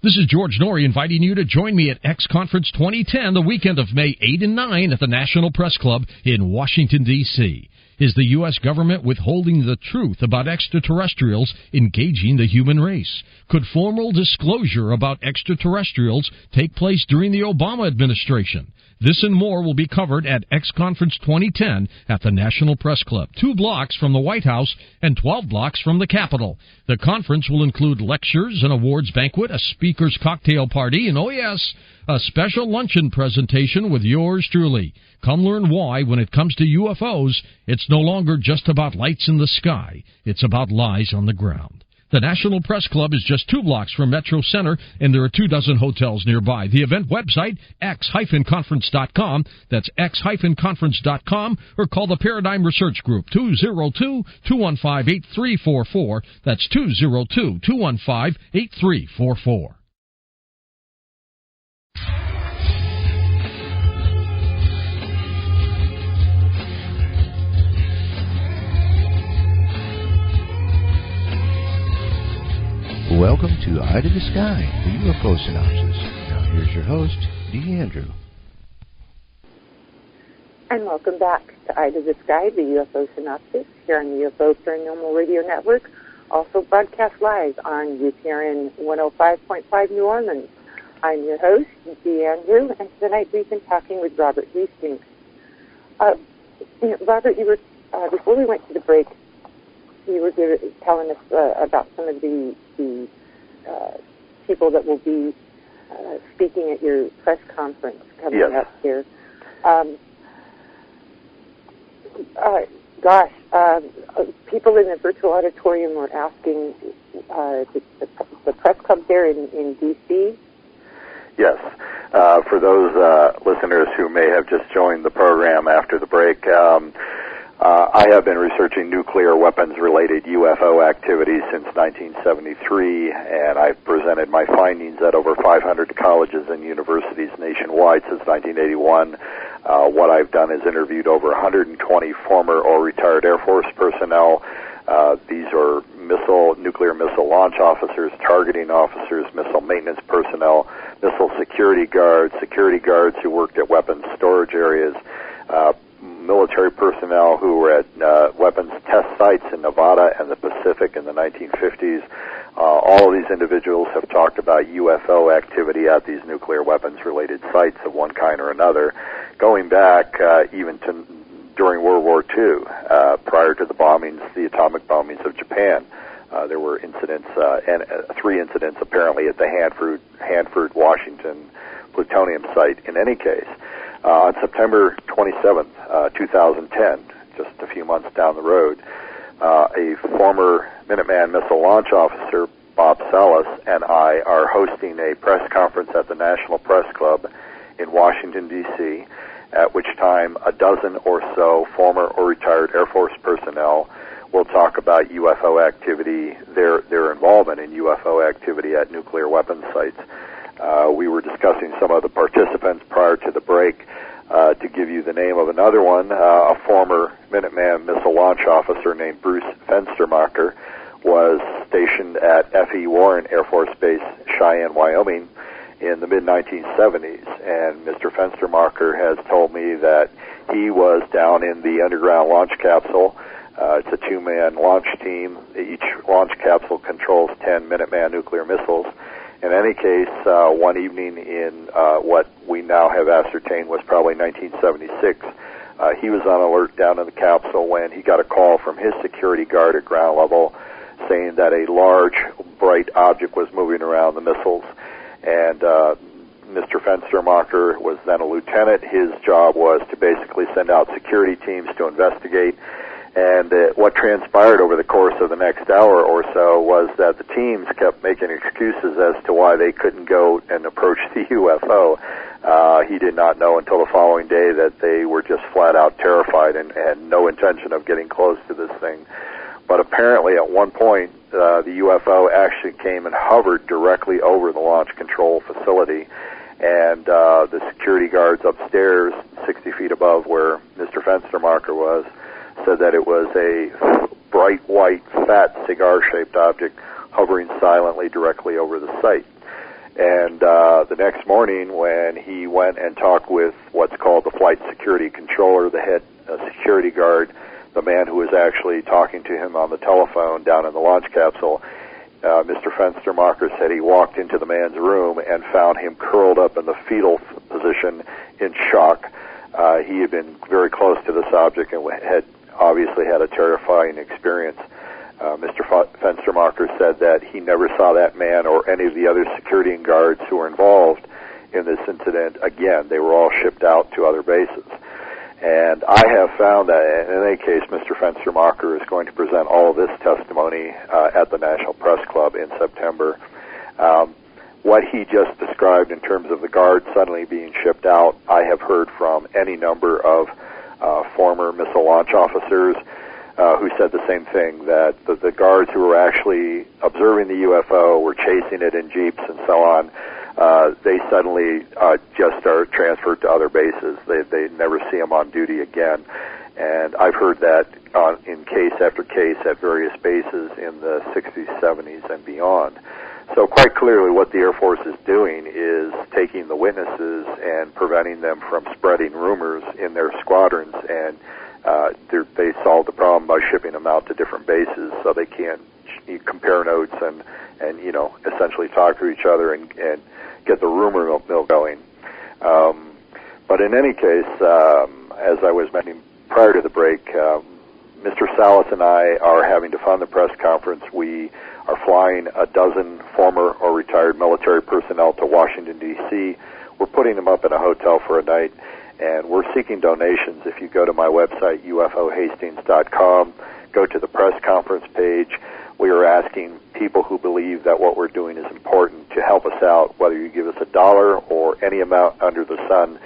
This is George Norrie inviting you to join me at X Conference 2010, the weekend of May 8 and 9 at the National Press Club in Washington, D.C. Is the U.S. government withholding the truth about extraterrestrials engaging the human race? Could formal disclosure about extraterrestrials take place during the Obama administration? This and more will be covered at X Conference 2010 at the National Press Club, 2 blocks from the White House and 12 blocks from the Capitol. The conference will include lectures, an awards banquet, a speaker's cocktail party, and, oh yes, a special luncheon presentation with yours truly. Come learn why, when it comes to UFOs, it's no longer just about lights in the sky. It's about lies on the ground. The National Press Club is just 2 blocks from Metro Center, and there are 24 hotels nearby. The event website, x-conference.com. That's x-conference.com, or call the Paradigm Research Group, 202-215-8344. That's 202-215-8344. Welcome to Eye to the Sky, the UFO Synopsis. Now here's your host, Dee Andrew. And welcome back to Eye to the Sky, the UFO Synopsis, here on the UFO Paranormal Radio Network, also broadcast live on UPRN 105.5 New Orleans. I'm your host, Dee Andrew, and tonight we've been talking with Robert Hastings. Robert, you were before we went to the break, you were telling us about some of the people that will be speaking at your press conference coming up here. People in the virtual auditorium were asking the press club there in D.C. Yes. For those listeners who may have just joined the program after the break, I have been researching nuclear weapons-related UFO activities since 1973, and I've presented my findings at over 500 colleges and universities nationwide since 1981. What I've done is interviewed over 120 former or retired Air Force personnel. These are nuclear missile launch officers, targeting officers, missile maintenance personnel, missile security guards who worked at weapons storage areas, military personnel who were at weapons test sites in Nevada and the Pacific in the 1950s. All of these individuals have talked about UFO activity at these nuclear weapons-related sites of one kind or another, going back even to during World War II, prior to the atomic bombings of Japan. There were incidents, and 3 incidents apparently at the Hanford, Washington plutonium site. In any case, on September 27th, 2010, just a few months down the road, a former Minuteman missile launch officer, Bob Salas, and I are hosting a press conference at the National Press Club in Washington, D.C., at which time a dozen or so former or retired Air Force personnel will talk about UFO activity, their involvement in UFO activity at nuclear weapons sites. We were discussing some of the participants prior to the break. To give you the name of another one, a former Minuteman missile launch officer named Bruce Fenstermacher was stationed at F.E. Warren Air Force Base, Cheyenne, Wyoming, in the mid-1970s. And Mr. Fenstermacher has told me that he was down in the underground launch capsule. It's a 2-man launch team. Each launch capsule controls 10 Minuteman nuclear missiles. In any case, one evening in what we now have ascertained was probably 1976, he was on alert down in the capsule when he got a call from his security guard at ground level saying that a large, bright object was moving around the missiles. And Mr. Fenstermacher was then a lieutenant. His job was to basically send out security teams to investigate. And what transpired over the course of the next hour or so was that the teams kept making excuses as to why they couldn't go and approach the UFO. He did not know until the following day that they were just flat out terrified and had no intention of getting close to this thing. But apparently at one point, the UFO actually came and hovered directly over the launch control facility. And the security guards upstairs, 60 feet above where Mr. Fenstermacher was, said that it was a bright white, fat, cigar-shaped object hovering silently directly over the site. And the next morning, when he went and talked with what's called the flight security controller, the head security guard, the man who was actually talking to him on the telephone down in the launch capsule, Mr. Fenstermacher said he walked into the man's room and found him curled up in the fetal position in shock. He had been very close to this object and had obviously had a terrifying experience. Mr. Fenstermacher said that he never saw that man or any of the other security guards who were involved in this incident again. They were all shipped out to other bases. And I have found that, in any case, Mr. Fenstermacher is going to present all of this testimony at the National Press Club in September. What he just described in terms of the guards suddenly being shipped out, I have heard from any number of former missile launch officers who said the same thing, that the guards who were actually observing the UFO were chasing it in jeeps and so on. They suddenly just are transferred to other bases. They never see them on duty again. And I've heard that in case after case at various bases in the 60s, 70s, and beyond. So quite clearly what the Air Force is doing is taking the witnesses and preventing them from spreading rumors in their squadrons, and they solve the problem by shipping them out to different bases so they can compare notes and essentially talk to each other and get the rumor mill going. But in any case, as I was mentioning prior to the break, Mr. Salas and I are having to fund the press conference. We are flying a dozen former or retired military personnel to Washington, D.C. We're putting them up in a hotel for a night, and we're seeking donations. If you go to my website, ufohastings.com, go to the press conference page, we are asking people who believe that what we're doing is important to help us out, whether you give us $1 or any amount under the sun,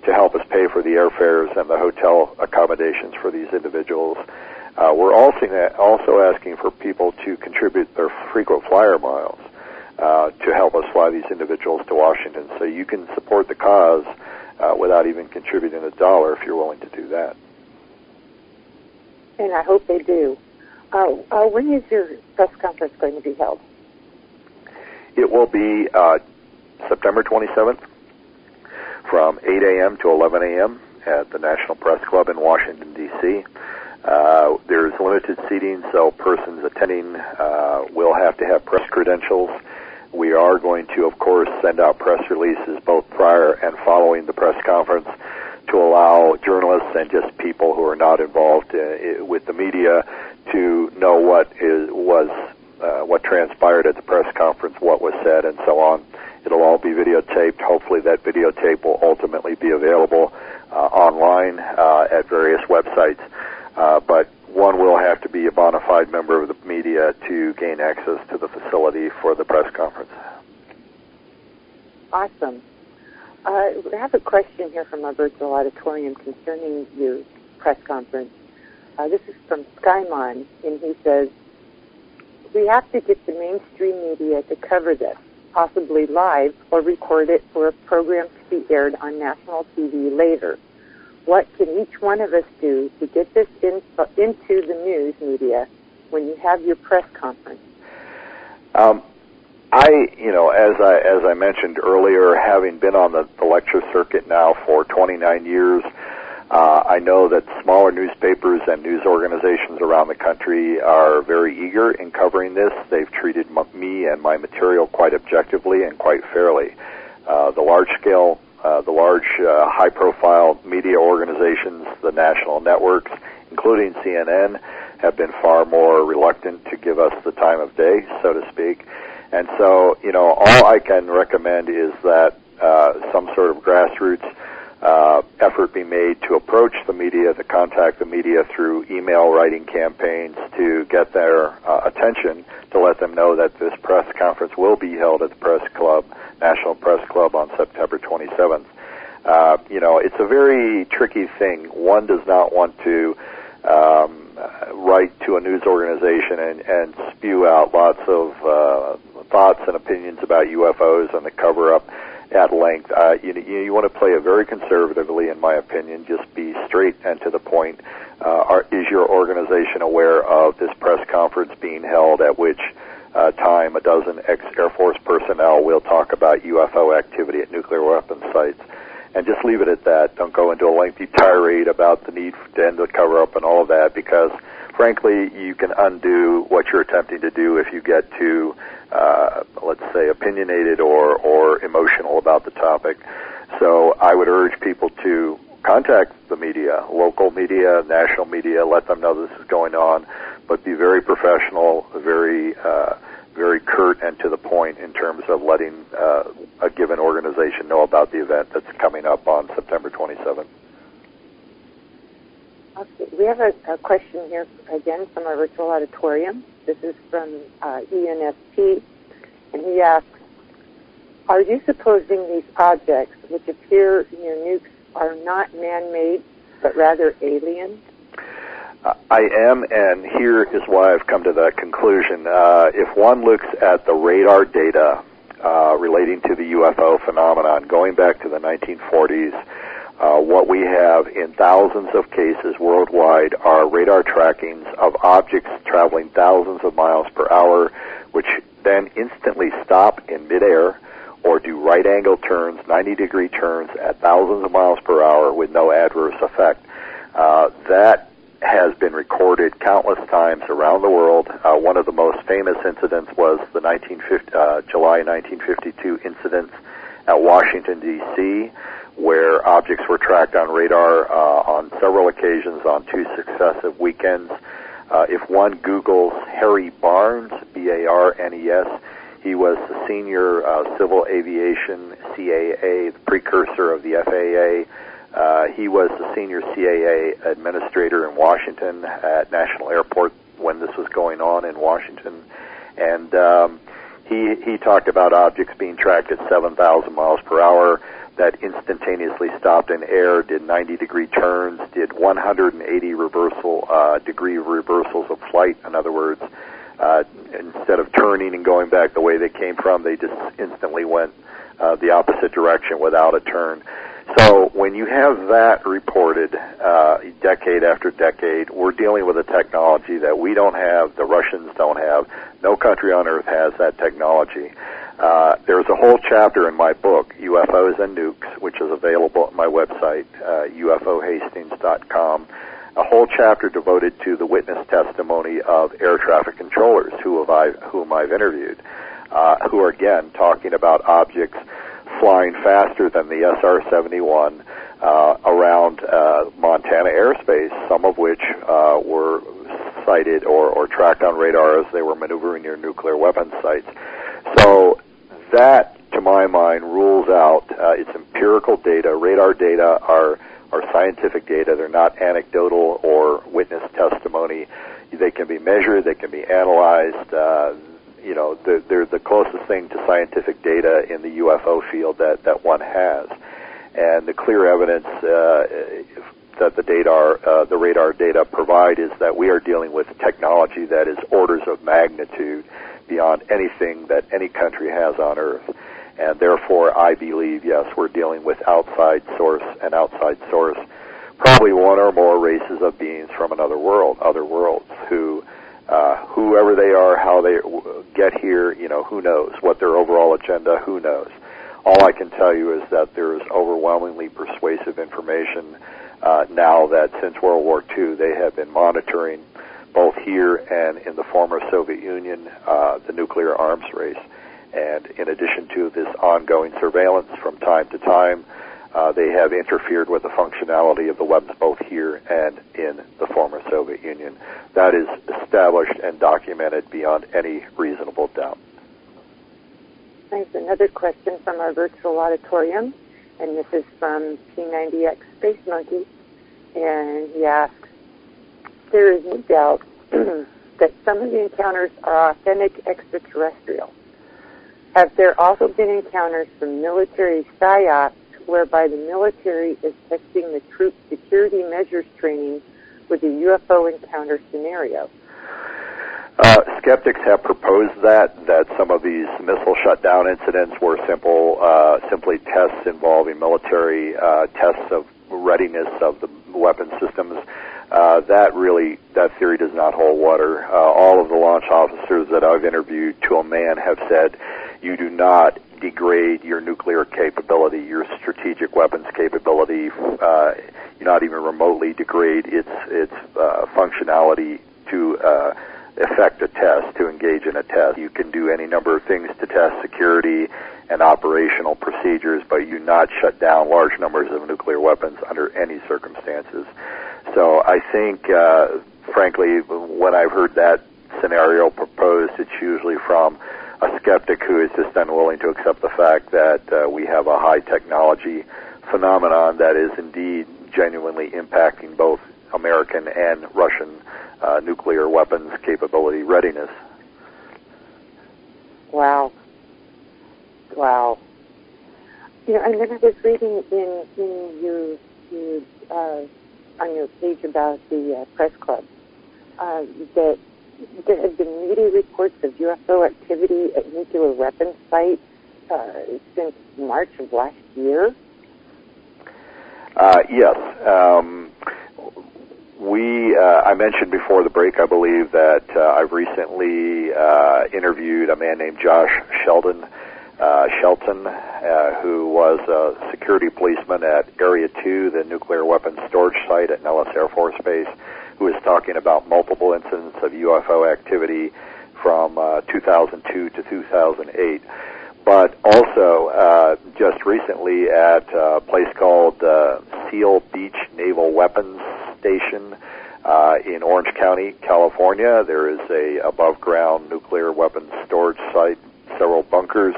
to help us pay for the airfares and the hotel accommodations for these individuals. We're also asking for people to contribute their frequent flyer miles to help us fly these individuals to Washington. So you can support the cause without even contributing $1 if you're willing to do that. And I hope they do. When is your press conference going to be held? It will be September 27th from 8 a.m. to 11 a.m. at the National Press Club in Washington, D.C. There's limited seating, so persons attending will have to have press credentials. We are going to, of course, send out press releases both prior and following the press conference to allow journalists and just people who are not involved with the media to know what was what transpired at the press conference, what was said, and so on. It'll all be videotaped. Hopefully that videotape will ultimately be available online at various websites. But one will have to be a bona fide member of the media to gain access to the facility for the press conference. Awesome. We have a question here from our virtual auditorium concerning your press conference. This is from Skymon, and he says, we have to get the mainstream media to cover this, possibly live or record it for a program to be aired on national TV later. What can each one of us do to get this into the news media when you have your press conference? As I mentioned earlier, having been on the lecture circuit now for 29 years, I know that smaller newspapers and news organizations around the country are very eager in covering this. They've treated me and my material quite objectively and quite fairly. The large high-profile media organizations, the national networks, including CNN, have been far more reluctant to give us the time of day, so to speak. And so, all I can recommend is that some sort of grassroots effort be made to approach the media, to contact the media through email writing campaigns to get their attention, to let them know that this press conference will be held at the Press Club, National Press Club, on September 27th. It's a very tricky thing. One does not want to write to a news organization and spew out lots of thoughts and opinions about UFOs and the cover-up at length. You want to play it very conservatively, in my opinion. Just be straight and to the point. Is your organization aware of this press conference being held, at which time a dozen ex-Air Force personnel will talk about UFO activity at nuclear weapons sites? And just leave it at that. Don't go into a lengthy tirade about the need to end the cover-up and all of that, because, frankly, you can undo what you're attempting to do if you get too, let's say, opinionated or emotional about the topic. So I would urge people to contact the media, local media, national media, let them know this is going on, but be very professional, very curt and to the point in terms of letting a given organization know about the event that's coming up on September 27th. Okay, we have a question here again from our virtual auditorium. This is from ENSP, and he asks, are you supposing these objects, which appear near nukes, are not man-made, but rather alien? I am, and here is why I've come to that conclusion. If one looks at the radar data relating to the UFO phenomenon, going back to the 1940s, what we have in thousands of cases worldwide are radar trackings of objects traveling thousands of miles per hour, which then instantly stop in midair or do right-angle turns, 90-degree turns at thousands of miles per hour with no adverse effect. That has been recorded countless times around the world. One of the most famous incidents was the July 1952 incident at Washington, D.C., where objects were tracked on radar on several occasions on 2 successive weekends. If one Googles Harry Barnes, B-A-R-N-E-S, he was the senior civil aviation CAA, the precursor of the FAA. He was the senior CAA administrator in Washington at National Airport when this was going on in Washington. And he talked about objects being tracked at 7,000 miles per hour that instantaneously stopped in air, did 90-degree turns, did 180 degree reversals of flight. In other words, instead of turning and going back the way they came from, they just instantly went the opposite direction without a turn. So when you have that reported decade after decade, we're dealing with a technology that we don't have, the Russians don't have. No country on earth has that technology. There's a whole chapter in my book, UFOs and Nukes, which is available at my website, ufohastings.com, a whole chapter devoted to the witness testimony of air traffic controllers whom I've interviewed, who are, again, talking about objects flying faster than the SR-71 around Montana airspace, some of which were sighted or tracked on radar as they were maneuvering near nuclear weapons sites. So that, to my mind, rules out. It's empirical data. Radar data are scientific data. They're not anecdotal or witness testimony. They can be measured. They can be analyzed. They're the closest thing to scientific data in the UFO field that one has. And the clear evidence that the radar data provide is that we are dealing with technology that is orders of magnitude beyond anything that any country has on Earth. And therefore, I believe, yes, we're dealing with outside source, probably one or more races of beings from another world, other worlds, whoever they are, how they get here, who knows, what their overall agenda, who knows. All I can tell you is that there is overwhelmingly persuasive information now that since World War II they have been monitoring both here and in the former Soviet Union, the nuclear arms race. And in addition to this ongoing surveillance from time to time, they have interfered with the functionality of the weapons both here and in the former Soviet Union. That is established and documented beyond any reasonable doubt. Thanks. Another question from our virtual auditorium, and this is from P90X Space Monkey, and he asks, there is no doubt that some of the encounters are authentic extraterrestrial. Have there also been encounters from military psyops whereby the military is testing the troops' security measures training with a UFO encounter scenario? Skeptics have proposed that some of these missile shutdown incidents were simply tests involving military tests of readiness of the weapon systems. That theory does not hold water. All of the launch officers that I've interviewed to a man have said, you do not degrade your nuclear capability, your strategic weapons capability. You not even remotely degrade its functionality to effect a test, to engage in a test. You can do any number of things to test security and operational procedures, but you not shut down large numbers of nuclear weapons under any circumstances. So I think, frankly, when I've heard that scenario proposed, it's usually from a skeptic who is just unwilling to accept the fact that we have a high technology phenomenon that is indeed genuinely impacting both American and Russian nuclear weapons capability readiness. Wow. And then I was reading in your on your page about the press club that there have been media reports of UFO activity at nuclear weapons sites since March of last year. Yes. I mentioned before the break, I believe, that I've recently interviewed a man named Josh Shelton, who was a security policeman at Area 2, the nuclear weapons storage site at Nellis Air Force Base, who is talking about multiple incidents of UFO activity from 2002 to 2008. But also, just recently at a place called Seal Beach Naval Weapons Station in Orange County, California, there is a above-ground nuclear weapons storage site, several bunkers.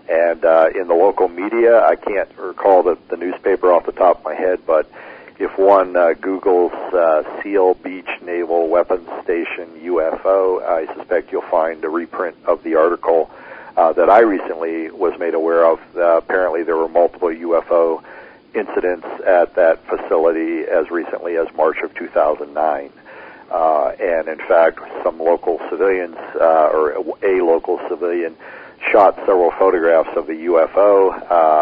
And in the local media, I can't recall the newspaper off the top of my head, but if one Googles Seal Beach Naval Weapons Station UFO, I suspect you'll find a reprint of the article that I recently was made aware of. Apparently there were multiple UFO incidents at that facility as recently as March of 2009. And in fact, some local civilians, or a local civilian, shot several photographs of the UFO.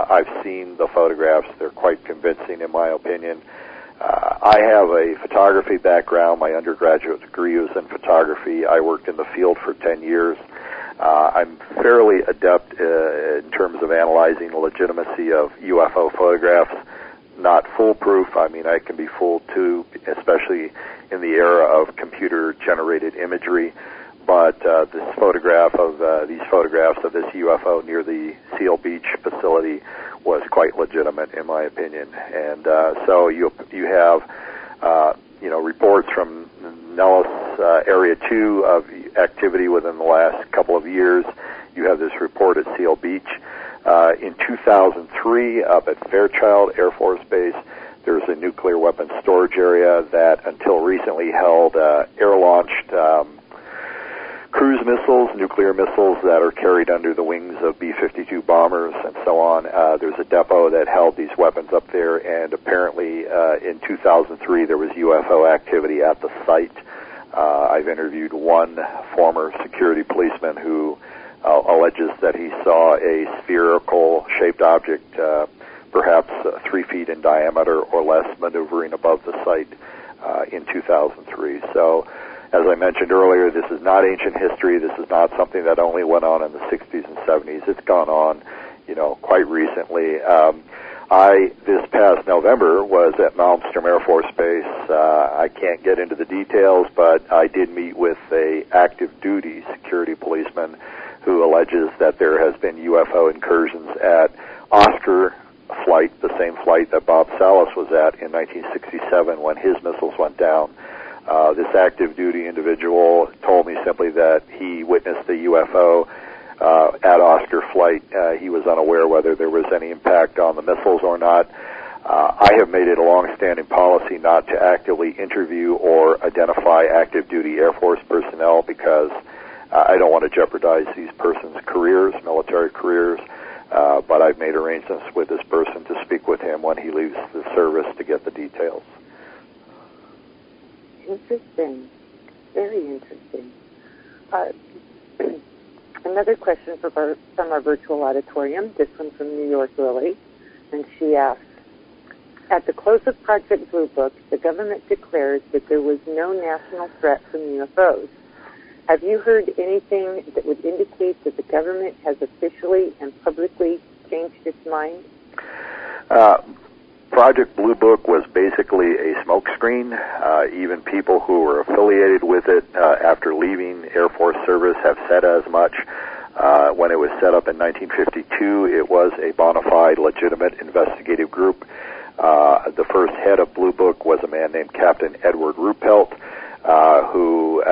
I've seen the photographs. They're quite convincing, in my opinion. I have a photography background. My undergraduate degree was in photography. I worked in the field for 10 years. I'm fairly adept in terms of analyzing the legitimacy of UFO photographs. Not foolproof. I mean, I can be fooled too, especially in the era of computer-generated imagery. But these photographs of this UFO near the Seal Beach facility was quite legitimate, in my opinion. And so you have reports from Nellis Area 2 of activity within the last couple of years. You have this report at Seal Beach. In 2003, up at Fairchild Air Force Base, there's a nuclear weapons storage area that until recently held air-launched cruise missiles, nuclear missiles that are carried under the wings of B-52 bombers and so on. There's a depot that held these weapons up there, and apparently in 2003 there was UFO activity at the site. I've interviewed one former security policeman who alleges that he saw a spherical-shaped object, perhaps 3 feet in diameter or less, maneuvering above the site in 2003. So, as I mentioned earlier, this is not ancient history. This is not something that only went on in the 60s and 70s. It's gone on, quite recently. This past November, was at Malmstrom Air Force Base. I can't get into the details, but I did meet with a active duty security policeman who alleges that there has been UFO incursions at Oscar flight, the same flight that Bob Salas was at in 1967 when his missiles went down. This active duty individual told me simply that he witnessed the UFO at Oscar flight. He was unaware whether there was any impact on the missiles or not. I have made it a long-standing policy not to actively interview or identify active duty Air Force personnel because I don't want to jeopardize these persons' careers, military careers, but I've made arrangements with this person to speak with him when he leaves the service to get the details. Interesting. Very interesting. Another question from our virtual auditorium, this one from New York, Lily, and she asks, at the close of Project Blue Book, the government declared that there was no national threat from UFOs. Have you heard anything that would indicate that the government has officially and publicly changed its mind? Project Blue Book was basically a smokescreen. Even people who were affiliated with it after leaving Air Force service have said as much. When it was set up in 1952, it was a bona fide, legitimate investigative group. The first head of Blue Book was a man named Captain Edward Ruppelt, who,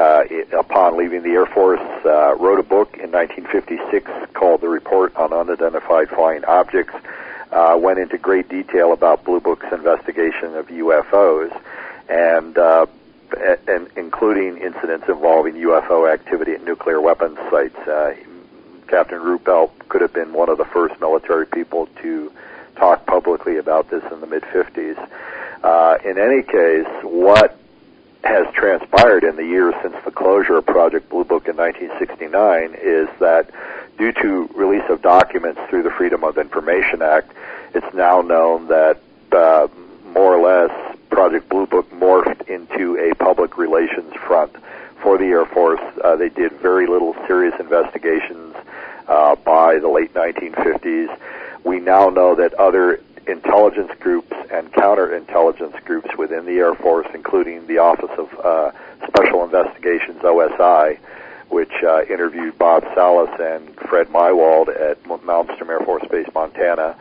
upon leaving the Air Force, wrote a book in 1956 called The Report on Unidentified Flying Objects, went into great detail about Blue Book's investigation of UFOs, and including incidents involving UFO activity at nuclear weapons sites. Captain Ruppelt could have been one of the first military people to talk publicly about this in the mid-50s. In any case, what has transpired in the years since the closure of Project Blue Book in 1969 is that due to release of documents through the Freedom of Information Act, it's now known that more or less Project Blue Book morphed into a public relations front for the Air Force. They did very little serious investigations by the late 1950s. We now know that other intelligence groups and counterintelligence groups within the Air Force, including the Office of Special Investigations, OSI, which interviewed Bob Salas and Fred Mywald at Malmstrom Air Force Base, Montana,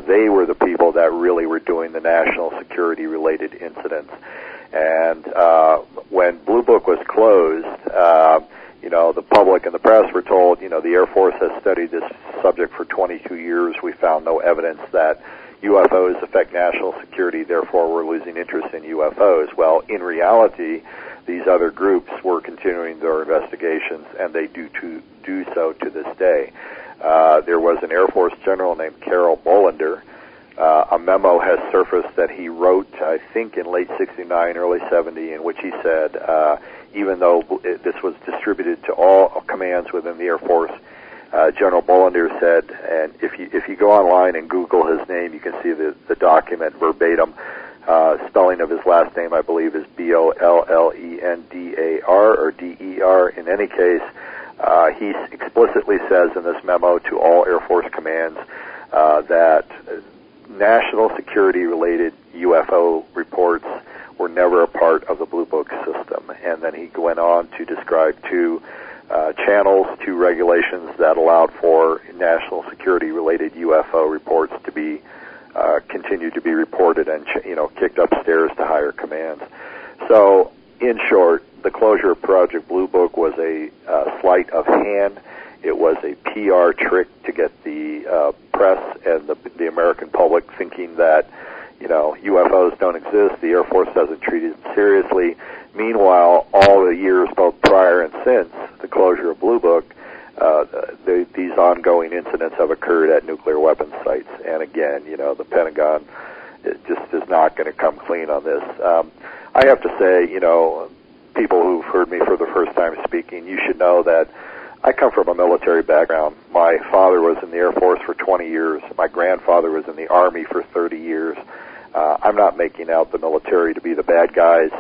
they were the people that really were doing the national security-related incidents. And when Blue Book was closed, the public and the press were told, the Air Force has studied this subject for 22 years. We found no evidence that UFOs affect national security, therefore we're losing interest in UFOs. Well, in reality, these other groups were continuing their investigations, and they do so to this day. There was an Air Force general named Carol Bolander. A memo has surfaced that he wrote, I think, in late 69, early 70, in which he said, even though this was distributed to all commands within the Air Force, General Bolander said, and if you go online and Google his name, you can see the document verbatim. Spelling of his last name, I believe, is Bollendar or Der. In any case, he explicitly says in this memo to all Air Force commands that national security-related UFO reports were never a part of the Blue Book system. And then he went on to describe two channels, two regulations that allowed for national security-related UFO reports to be continued to be reported and kicked upstairs to higher commands. So, in short, the closure of Project Blue Book was a sleight of hand. It was a PR trick to get the press and the American public thinking that, UFOs don't exist, the Air Force doesn't treat them seriously. Meanwhile, all the years, both prior and since the closure of Blue Book, these ongoing incidents have occurred at nuclear weapons sites. And again, the Pentagon just is not going to come clean on this. I have to say, people who've heard me for the first time speaking, you should know that I come from a military background. My father was in the Air Force for 20 years. My grandfather was in the Army for 30 years. I'm not making out the military to be the bad guys.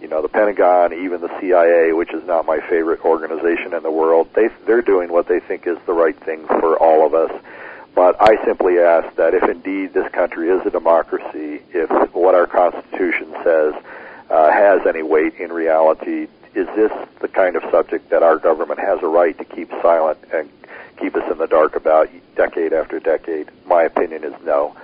The Pentagon, even the CIA, which is not my favorite organization in the world, they're doing what they think is the right thing for all of us. But I simply ask that if indeed this country is a democracy, if what our Constitution says has any weight in reality, is this the kind of subject that our government has a right to keep silent and keep us in the dark about decade after decade? My opinion is no.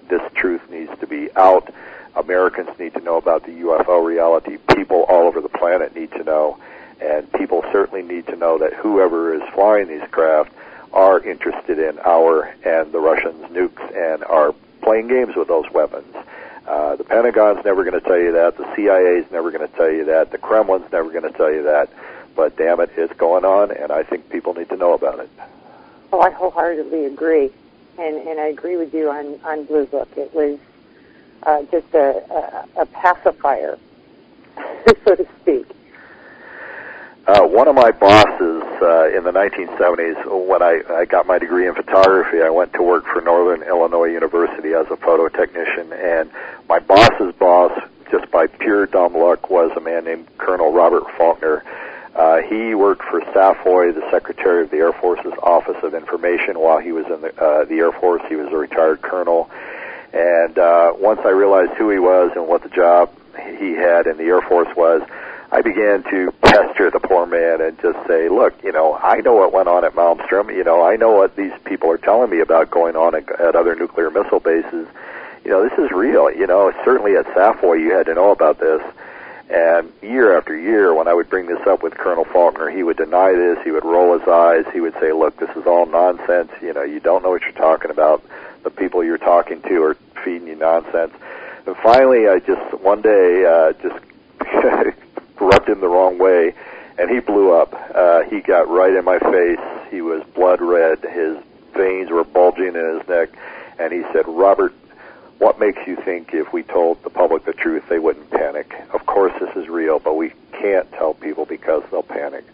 This truth needs to be out. Americans need to know about the UFO reality. People all over the planet need to know. And people certainly need to know that whoever is flying these craft are interested in our and the Russians' nukes and are playing games with those weapons. The Pentagon's never going to tell you that. The CIA's never going to tell you that. The Kremlin's never going to tell you that. But damn it, it's going on, and I think people need to know about it. Oh, I wholeheartedly agree. And I agree with you on Blue Book. It was just a pacifier, so to speak. One of my bosses in the 1970s, when I got my degree in photography, I went to work for Northern Illinois University as a photo technician, and my boss's boss, just by pure dumb luck, was a man named Colonel Robert Faulkner. He worked for Saffoy, the Secretary of the Air Force's Office of Information, while he was in the Air Force. He was a retired colonel. And once I realized who he was and what the job he had in the Air Force was, I began to pester the poor man and just say, look, I know what went on at Malmstrom. I know what these people are telling me about going on at other nuclear missile bases. This is real. Certainly at Saffoy you had to know about this. And year after year, when I would bring this up with Colonel Faulkner, he would deny this. He would roll his eyes. He would say, look, this is all nonsense. You don't know what you're talking about. The people you're talking to are feeding you nonsense. And finally, I just, one day, just rubbed him the wrong way, and he blew up. He got right in my face. He was blood red. His veins were bulging in his neck. And he said, Robert, what makes you think if we told the public the truth, they wouldn't panic? Of course this is real, but we can't tell people because they'll panic.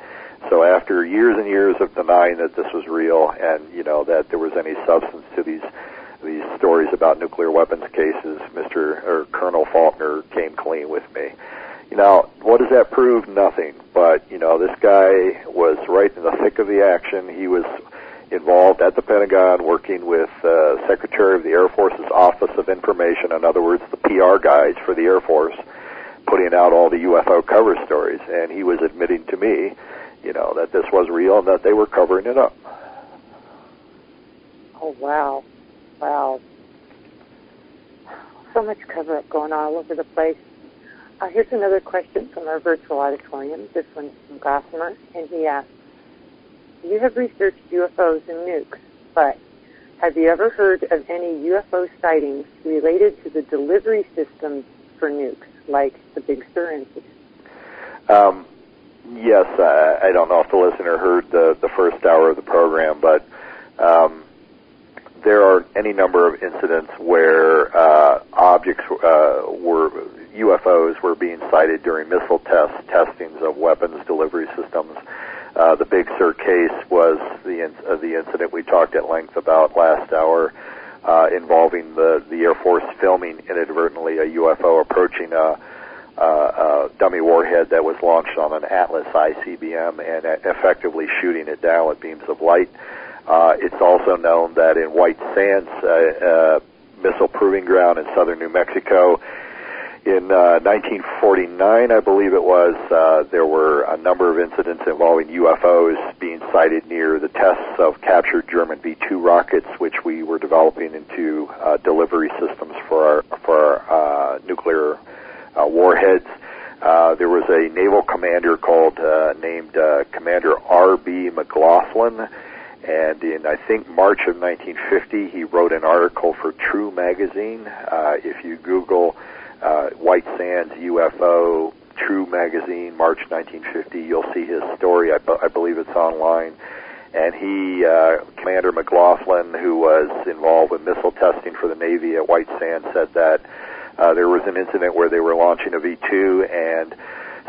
So after years and years of denying that this was real and, that there was any substance to these stories about nuclear weapons cases, Colonel Faulkner came clean with me. What does that prove? Nothing. But, this guy was right in the thick of the action. He was involved at the Pentagon working with Secretary of the Air Force's Office of Information, in other words, the PR guys for the Air Force, putting out all the UFO cover stories. And he was admitting to me, that this was real and that they were covering it up. Oh, wow. Wow. So much cover-up going on all over the place. Here's another question from our virtual auditorium. This one's from Gossamer, and he asks, you have researched UFOs and nukes, but have you ever heard of any UFO sightings related to the delivery systems for nukes, like the Big Sur incident? Yes, I don't know if the listener heard the first hour of the program, but there are any number of incidents where UFOs were being sighted during missile testings of weapons delivery systems. The Big Sur case was the incident we talked at length about last hour, involving the Air Force filming inadvertently a UFO approaching a dummy warhead that was launched on an Atlas ICBM and effectively shooting it down with beams of light. It's also known that in White Sands, missile proving ground in southern New Mexico, in 1949, I believe it was, there were a number of incidents involving UFOs being sighted near the tests of captured German V-2 rockets, which we were developing into delivery systems for our nuclear warheads. There was a naval commander named Commander R.B. McLaughlin, and in, I think, March of 1950, he wrote an article for True magazine. If you Google White Sands UFO True magazine, March 1950, you'll see his story. I believe it's online. And he, Commander McLaughlin, who was involved with missile testing for the Navy at White Sands, said that there was an incident where they were launching a V-2, and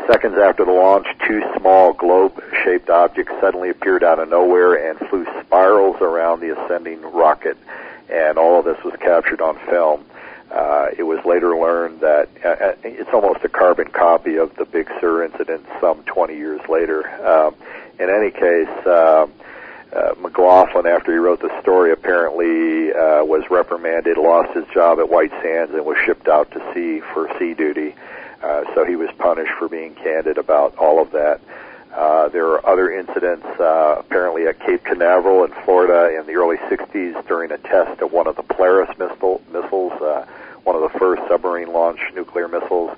seconds after the launch, two small globe-shaped objects suddenly appeared out of nowhere and flew spirals around the ascending rocket, and all of this was captured on film. It was later learned that it's almost a carbon copy of the Big Sur incident some 20 years later. In any case, McLaughlin, after he wrote the story, apparently was reprimanded, lost his job at White Sands, and was shipped out to sea for sea duty. So he was punished for being candid about all of that. There are other incidents, apparently at Cape Canaveral in Florida in the early 60s during a test of one of the Polaris missiles, one of the first submarine-launched nuclear missiles,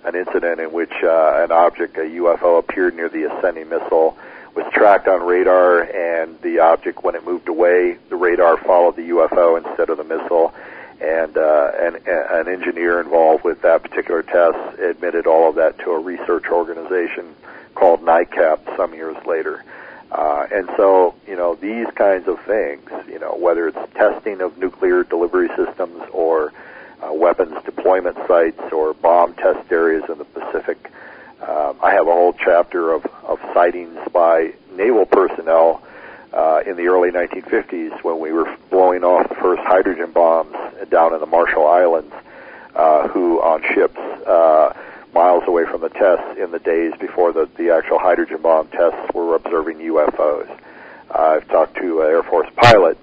an incident in which an object, a UFO, appeared near the ascending missile, was tracked on radar, and the object, when it moved away, the radar followed the UFO instead of the missile. And an engineer involved with that particular test admitted all of that to a research organization called NICAP some years later. And so, these kinds of things, whether it's testing of nuclear delivery systems or weapons deployment sites or bomb test areas in the Pacific. I have a whole chapter of sightings by naval personnel in the early 1950s when we were blowing off the first hydrogen bombs down in the Marshall Islands, who on ships miles away from the tests in the days before the actual hydrogen bomb tests were observing UFOs. I've talked to an Air Force pilot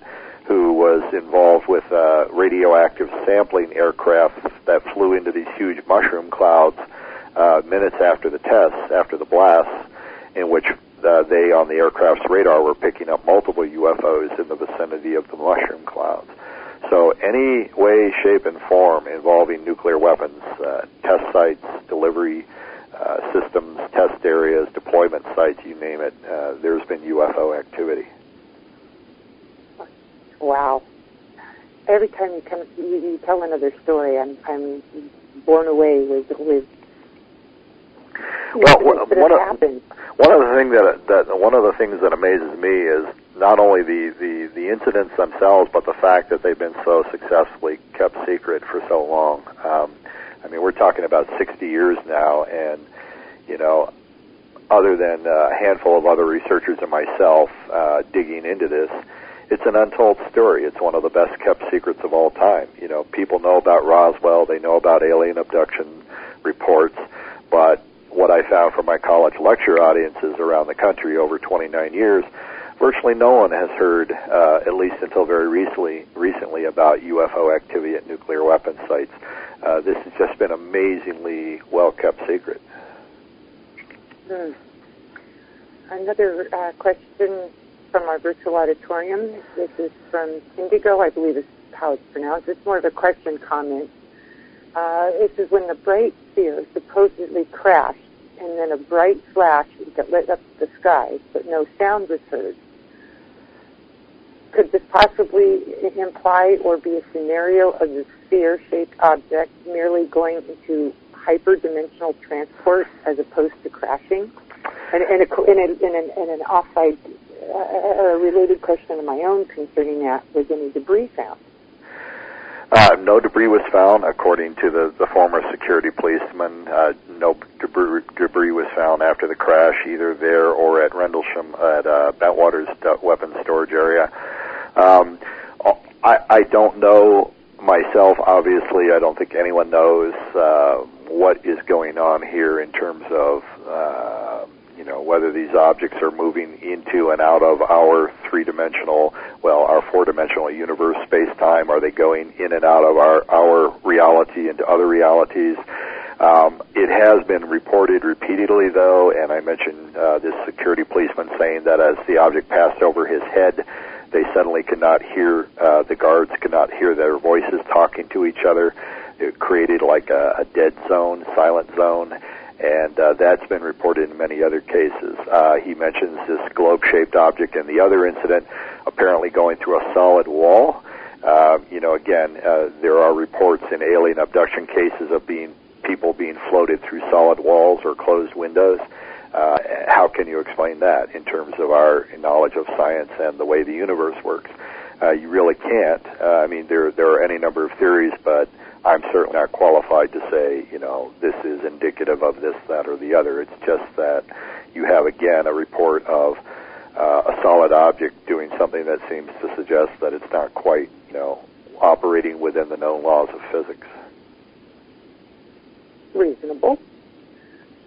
who was involved with radioactive sampling aircraft that flew into these huge mushroom clouds minutes after the tests, after the blasts, in which they, on the aircraft's radar, were picking up multiple UFOs in the vicinity of the mushroom clouds. So any way, shape, and form involving nuclear weapons, test sites, delivery systems, test areas, deployment sites, you name it, there's been UFO activity. Wow. Every time you tell another story, I'm blown away with well, one of the things that amazes me is not only the incidents themselves, but the fact that they've been so successfully kept secret for so long. We're talking about 60 years now, and other than a handful of other researchers and myself digging into this, it's an untold story. It's one of the best kept secrets of all time. People know about Roswell, they know about alien abduction reports, but what I found from my college lecture audiences around the country over 29 years, virtually no one has heard, at least until very recently, about UFO activity at nuclear weapons sites. This has just been amazingly well-kept secret. Another question from our virtual auditorium. This is from Indigo, I believe is how it's pronounced. It's more of a question comment. It says, when the bright sphere supposedly crashed, and then a bright flash that lit up the sky, but no sound was heard, could this possibly imply or be a scenario of the sphere-shaped object merely going into hyperdimensional transport as opposed to crashing? And an offside, related question of my own concerning that, was any debris found? No debris was found, according to the former security policeman. No debris was found after the crash, either there or at Rendlesham, at Bentwater's weapons storage area. I don't know myself, obviously. I don't think anyone knows what is going on here in terms of whether these objects are moving into and out of our our four-dimensional universe, space-time. Are they going in and out of our reality into other realities? It has been reported repeatedly, though, and I mentioned this security policeman saying that as the object passed over his head, they suddenly could not hear, the guards could not hear their voices talking to each other. It created like a dead zone, silent zone, And that's been reported in many other cases. He mentions this globe-shaped object and the other incident apparently going through a solid wall. Again, there are reports in alien abduction cases of people being floated through solid walls or closed windows. How can you explain that in terms of our knowledge of science and the way the universe works? You really can't. There are any number of theories, but I'm certainly not qualified to say, this is indicative of this, that, or the other. It's just that you have, again, a report of a solid object doing something that seems to suggest that it's not quite, operating within the known laws of physics. Reasonable.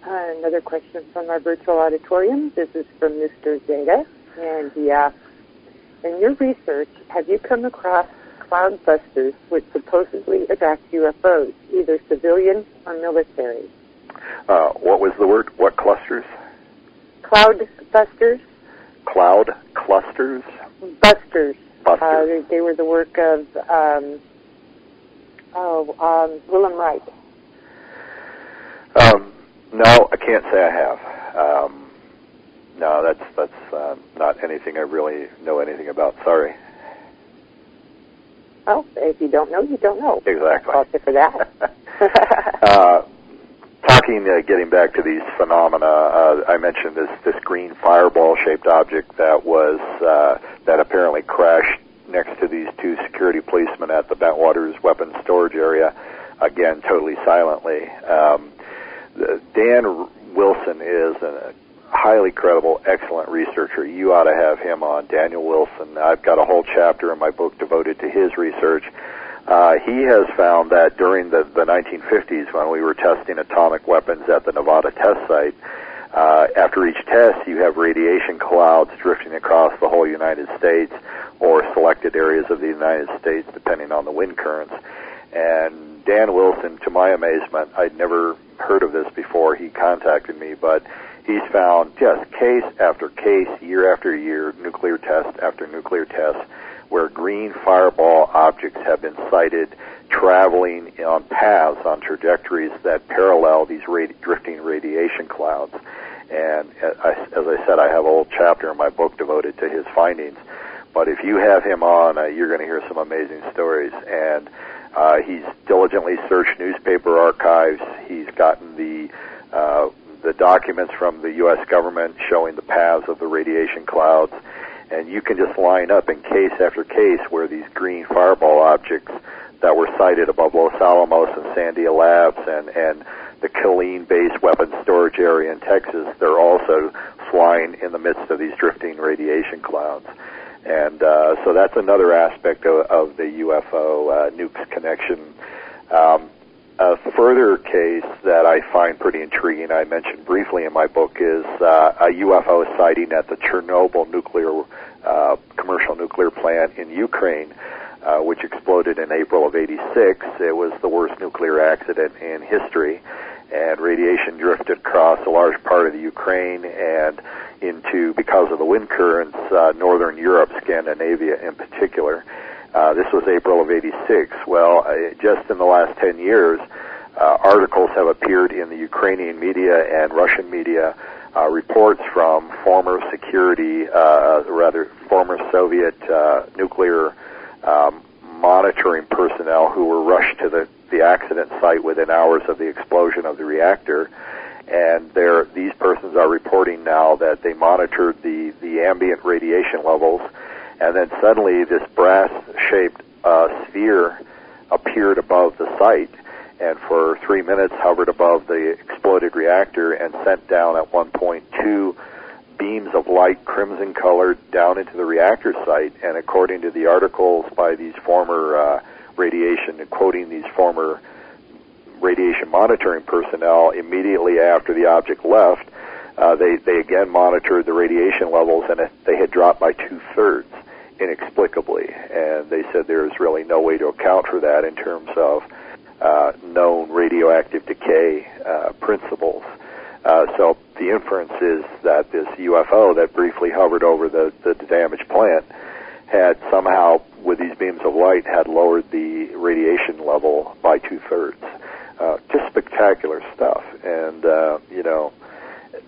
Another question from our virtual auditorium. This is from Mr. Zeta, and he asks, in your research, have you come across cloudbusters which supposedly attract UFOs, either civilian or military? What was the word? What clusters? Cloudbusters. Cloud clusters? Busters. Busters. They were the work of William Wright. No, I can't say I have. No, that's not anything I really know anything about. Sorry. Well, if you don't know, you don't know. Exactly. I'll say for that. Getting back to these phenomena, I mentioned this green fireball-shaped object that apparently crashed next to these two security policemen at the Bentwaters weapons storage area, again, totally silently. Dan Wilson is a highly credible, excellent researcher. You ought to have him on, Daniel Wilson. I've got a whole chapter in my book devoted to his research. He has found that during the 1950s, when we were testing atomic weapons at the Nevada test site, after each test, you have radiation clouds drifting across the whole United States or selected areas of the United States, depending on the wind currents. And Dan Wilson, to my amazement, I'd never heard of this before. He contacted me, but he's found just case after case, year after year, nuclear test after nuclear test, where green fireball objects have been sighted traveling on paths, on trajectories that parallel these drifting radiation clouds. And as I said, I have a whole chapter in my book devoted to his findings. But if you have him on, you're going to hear some amazing stories. And he's diligently searched newspaper archives. He's gotten the documents from the U.S. government showing the paths of the radiation clouds. And you can just line up in case after case where these green fireball objects that were sighted above Los Alamos and Sandia Labs and the Killeen Base Weapons Storage Area in Texas, they're also flying in the midst of these drifting radiation clouds. And so that's another aspect of the UFO nukes connection. A further case that I find pretty intriguing, I mentioned briefly in my book, is a UFO sighting at the Chernobyl commercial nuclear plant in Ukraine, which exploded in April of '86. It was the worst nuclear accident in history, and radiation drifted across a large part of the Ukraine and into, because of the wind currents, northern Europe, Scandinavia in particular. This was April of '86. Well, just in the last 10 years, articles have appeared in the Ukrainian media and Russian media, reports from former Soviet nuclear monitoring personnel who were rushed to the accident site within hours of the explosion of the reactor. And these persons are reporting now that they monitored the ambient radiation levels, and then suddenly this brass-shaped sphere appeared above the site, and for 3 minutes hovered above the exploded reactor and sent down at one point 2 beams of light, crimson-colored, down into the reactor site. And according to the articles by these former quoting these former radiation monitoring personnel, immediately after the object left, they again monitored the radiation levels, and they had dropped by 2/3 inexplicably. And they said there's really no way to account for that in terms of known radioactive decay principles. So the inference is that this UFO that briefly hovered over the damaged plant had somehow, with these beams of light, had lowered the radiation level by 2/3. Just spectacular stuff. And,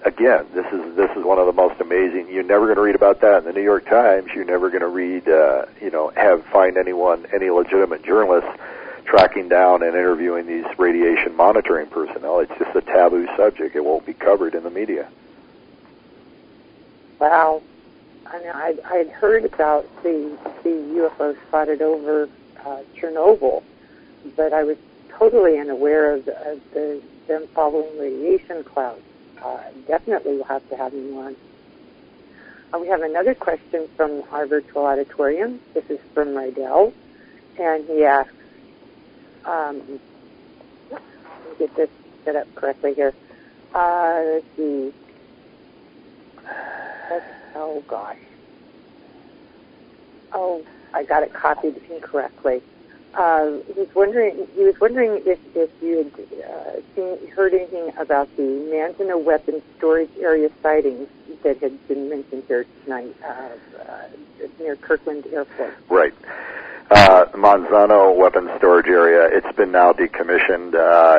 again, this is one of the most amazing. You're never going to read about that in the New York Times. You're never going to read, find any legitimate journalists tracking down and interviewing these radiation monitoring personnel. It's just a taboo subject. It won't be covered in the media. Wow. I mean, I'd heard about the UFO spotted over Chernobyl, but I was totally unaware of them following radiation clouds. Definitely will have to have me on. We have another question from our virtual auditorium. This is from Rydell, and he asks, let me get this set up correctly here. Let's see. Oh, gosh. Oh, I got it copied incorrectly. He was wondering if you had heard anything about the Manzano weapons storage area sightings that had been mentioned here tonight near Kirkland Air Force. Right. The Manzano weapons storage area, it's been now decommissioned.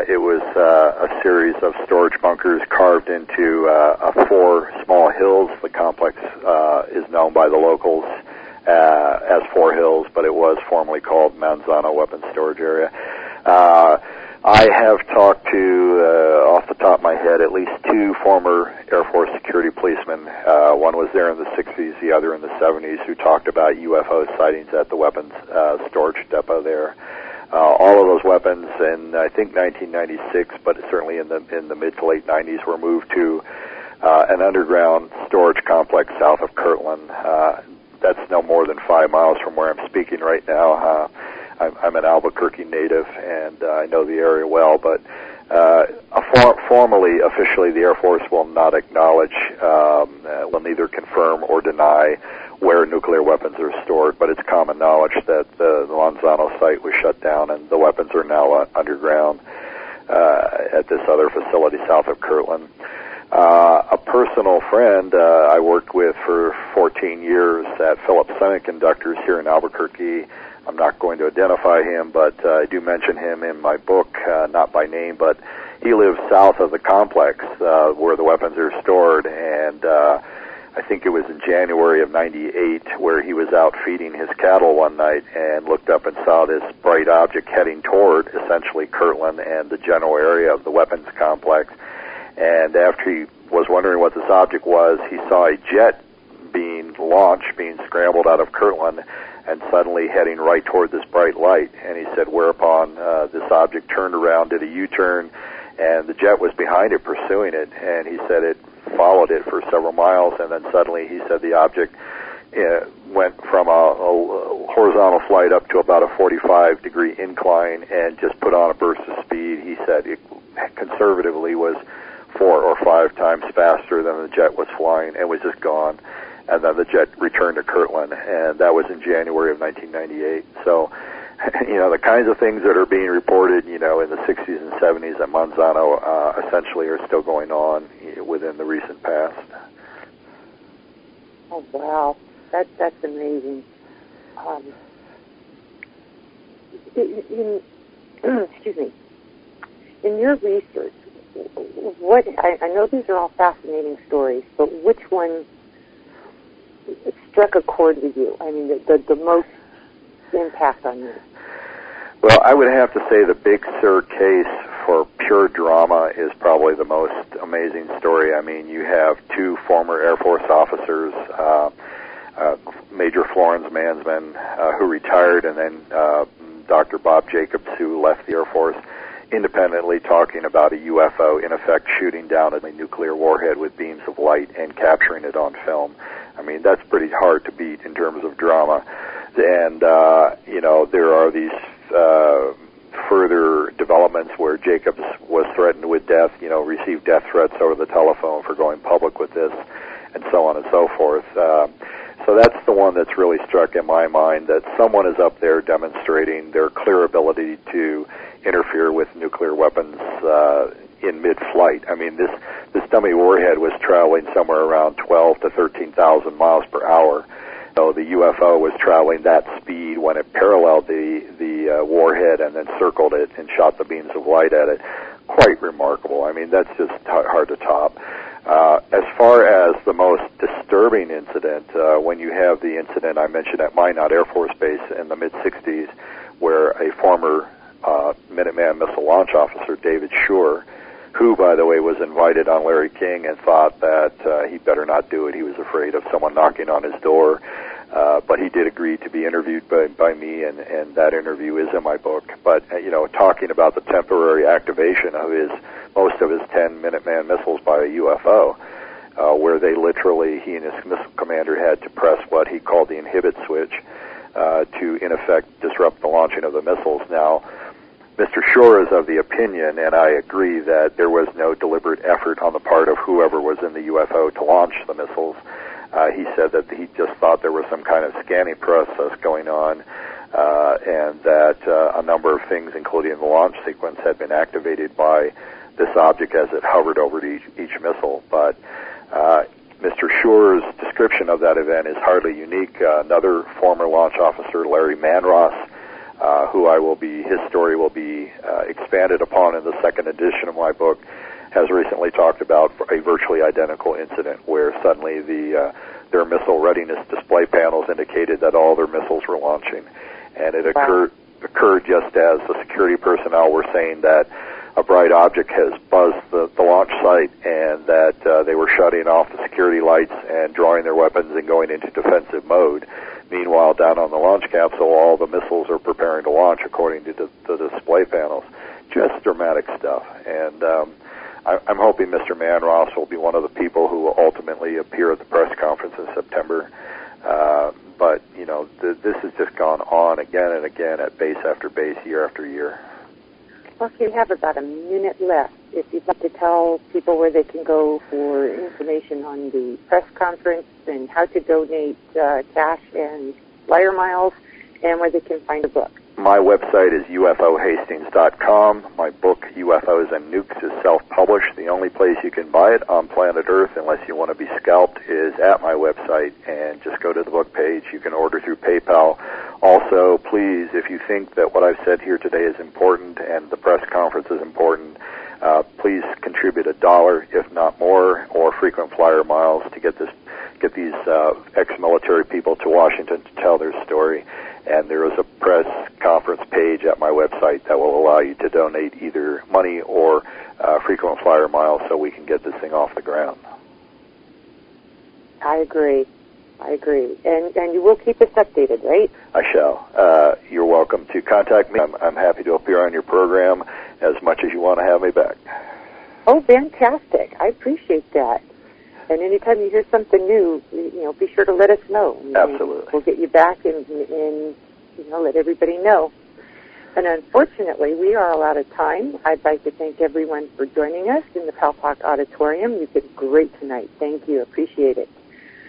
It was a series of storage bunkers carved into 4 small hills. The complex is known by the locals as 4 Hills, but it was formerly called Manzano Weapons Storage Area. I have talked to, off the top of my head, at least 2 former Air Force security policemen. One was there in the 60s, the other in the 70s, who talked about UFO sightings at the weapons storage depot there. All of those weapons in, I think, 1996, but certainly in the mid to late 90s, were moved to an underground storage complex south of Kirtland. That's no more than 5 miles from where I'm speaking right now. I'm an Albuquerque native, and I know the area well, but formally, officially, the Air Force will not acknowledge, will neither confirm or deny where nuclear weapons are stored, but it's common knowledge that the Manzano site was shut down, and the weapons are now underground at this other facility south of Kirtland. A personal friend I worked with for 14 years at Phillips Semiconductors here in Albuquerque. I'm not going to identify him, but I do mention him in my book, not by name, but he lives south of the complex where the weapons are stored, and I think it was in January of '98 where he was out feeding his cattle one night and looked up and saw this bright object heading toward essentially Kirtland and the general area of the weapons complex. And after he was wondering what this object was, he saw a jet being launched, being scrambled out of Kirtland, and suddenly heading right toward this bright light. And he said, whereupon this object turned around, did a U-turn, and the jet was behind it, pursuing it. And he said it followed it for several miles, and then suddenly he said the object went from a horizontal flight up to about a 45-degree incline and just put on a burst of speed. He said it conservatively was 4 or 5 times faster than the jet was flying and was just gone. And then the jet returned to Kirtland, and that was in January of 1998. So, the kinds of things that are being reported, in the 60s and 70s at Manzano essentially are still going on within the recent past. Oh, wow. That's amazing. Excuse me. In your research, I know these are all fascinating stories, but which one struck a chord with you? I mean, the most impact on you? Well, I would have to say the Big Sur case for pure drama is probably the most amazing story. I mean, you have 2 former Air Force officers, Major Florence Mansman, who retired, and then Dr. Bob Jacobs, who left the Air Force, independently talking about a UFO, in effect shooting down a nuclear warhead with beams of light and capturing it on film. I mean, that's pretty hard to beat in terms of drama. And, there are these further developments where Jacobs was threatened with death, received death threats over the telephone for going public with this, and so on and so forth. So that's the one that's really struck in my mind, that someone is up there demonstrating their clear ability to interfere with nuclear weapons in mid-flight. I mean, this dummy warhead was traveling somewhere around 12 to 13,000 miles per hour, So the UFO was traveling that speed when it paralleled the warhead and then circled it and shot the beams of light at it. Quite remarkable. I mean, that's just hard to top. As far as the most disturbing incident, when you have the incident I mentioned at Minot Air Force Base in the mid-'60s, where a former Minuteman missile launch officer, David Shore, who, by the way, was invited on Larry King and thought that he better not do it. He was afraid of someone knocking on his door. But he did agree to be interviewed by me, and that interview is in my book. But, talking about the temporary activation of most of his 10 Minuteman missiles by a UFO, where he and his missile commander had to press what he called the inhibit switch to, in effect, disrupt the launching of the missiles. Now, Mr. Shore is of the opinion, and I agree, that there was no deliberate effort on the part of whoever was in the UFO to launch the missiles. He said that he just thought there was some kind of scanning process going on, and that a number of things, including the launch sequence, had been activated by this object as it hovered over each missile. But Mr. Shore's description of that event is hardly unique. Another former launch officer, Larry Manross, his story will be expanded upon in the second edition of my book, has recently talked about a virtually identical incident where suddenly their missile readiness display panels indicated that all their missiles were launching. And it occurred just as the security personnel were saying that a bright object has buzzed the launch site, and that they were shutting off the security lights and drawing their weapons and going into defensive mode. Meanwhile, down on the launch capsule, all the missiles are preparing to launch according to the display panels. Just dramatic stuff. And I'm hoping Mr. Manross will be one of the people who will ultimately appear at the press conference in September. But, this has just gone on again and again at base after base, year after year. Well, we have about a minute left. If you'd like to tell people where they can go for information on the press conference and how to donate cash and flyer miles, and where they can find a book. My website is ufohastings.com. My book, UFOs and Nukes, is self-published. The only place you can buy it on planet Earth, unless you want to be scalped, is at my website. And just go to the book page. You can order through PayPal. Also, please, if you think that what I've said here today is important and the press conference is important, please contribute $1, if not more, or frequent flyer miles to get these ex-military people to Washington to tell their story. And there is a press conference page at my website that will allow you to donate either money or frequent flyer miles so we can get this thing off the ground. I agree. And you will keep us updated, right? I shall. You're welcome to contact me. I'm happy to appear on your program as much as you want to have me back. Oh, fantastic. I appreciate that. And anytime you hear something new, be sure to let us know. Absolutely. We'll get you back and let everybody know. And unfortunately, we are all out of time. I'd like to thank everyone for joining us in the Palpak Auditorium. You've been great tonight. Thank you. Appreciate it.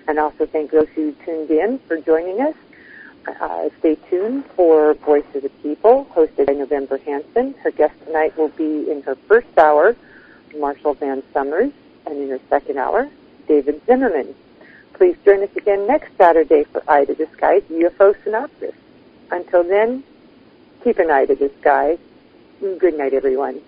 And also thank those who tuned in for joining us. Stay tuned for Voice of the People, hosted by November Hansen. Her guest tonight will be in her first hour, Marshall Van Summers, and in her second hour, David Zimmerman. Please join us again next Saturday for Eye to the Sky, UFO Synopsis. Until then, keep an eye to the sky. Good night, everyone.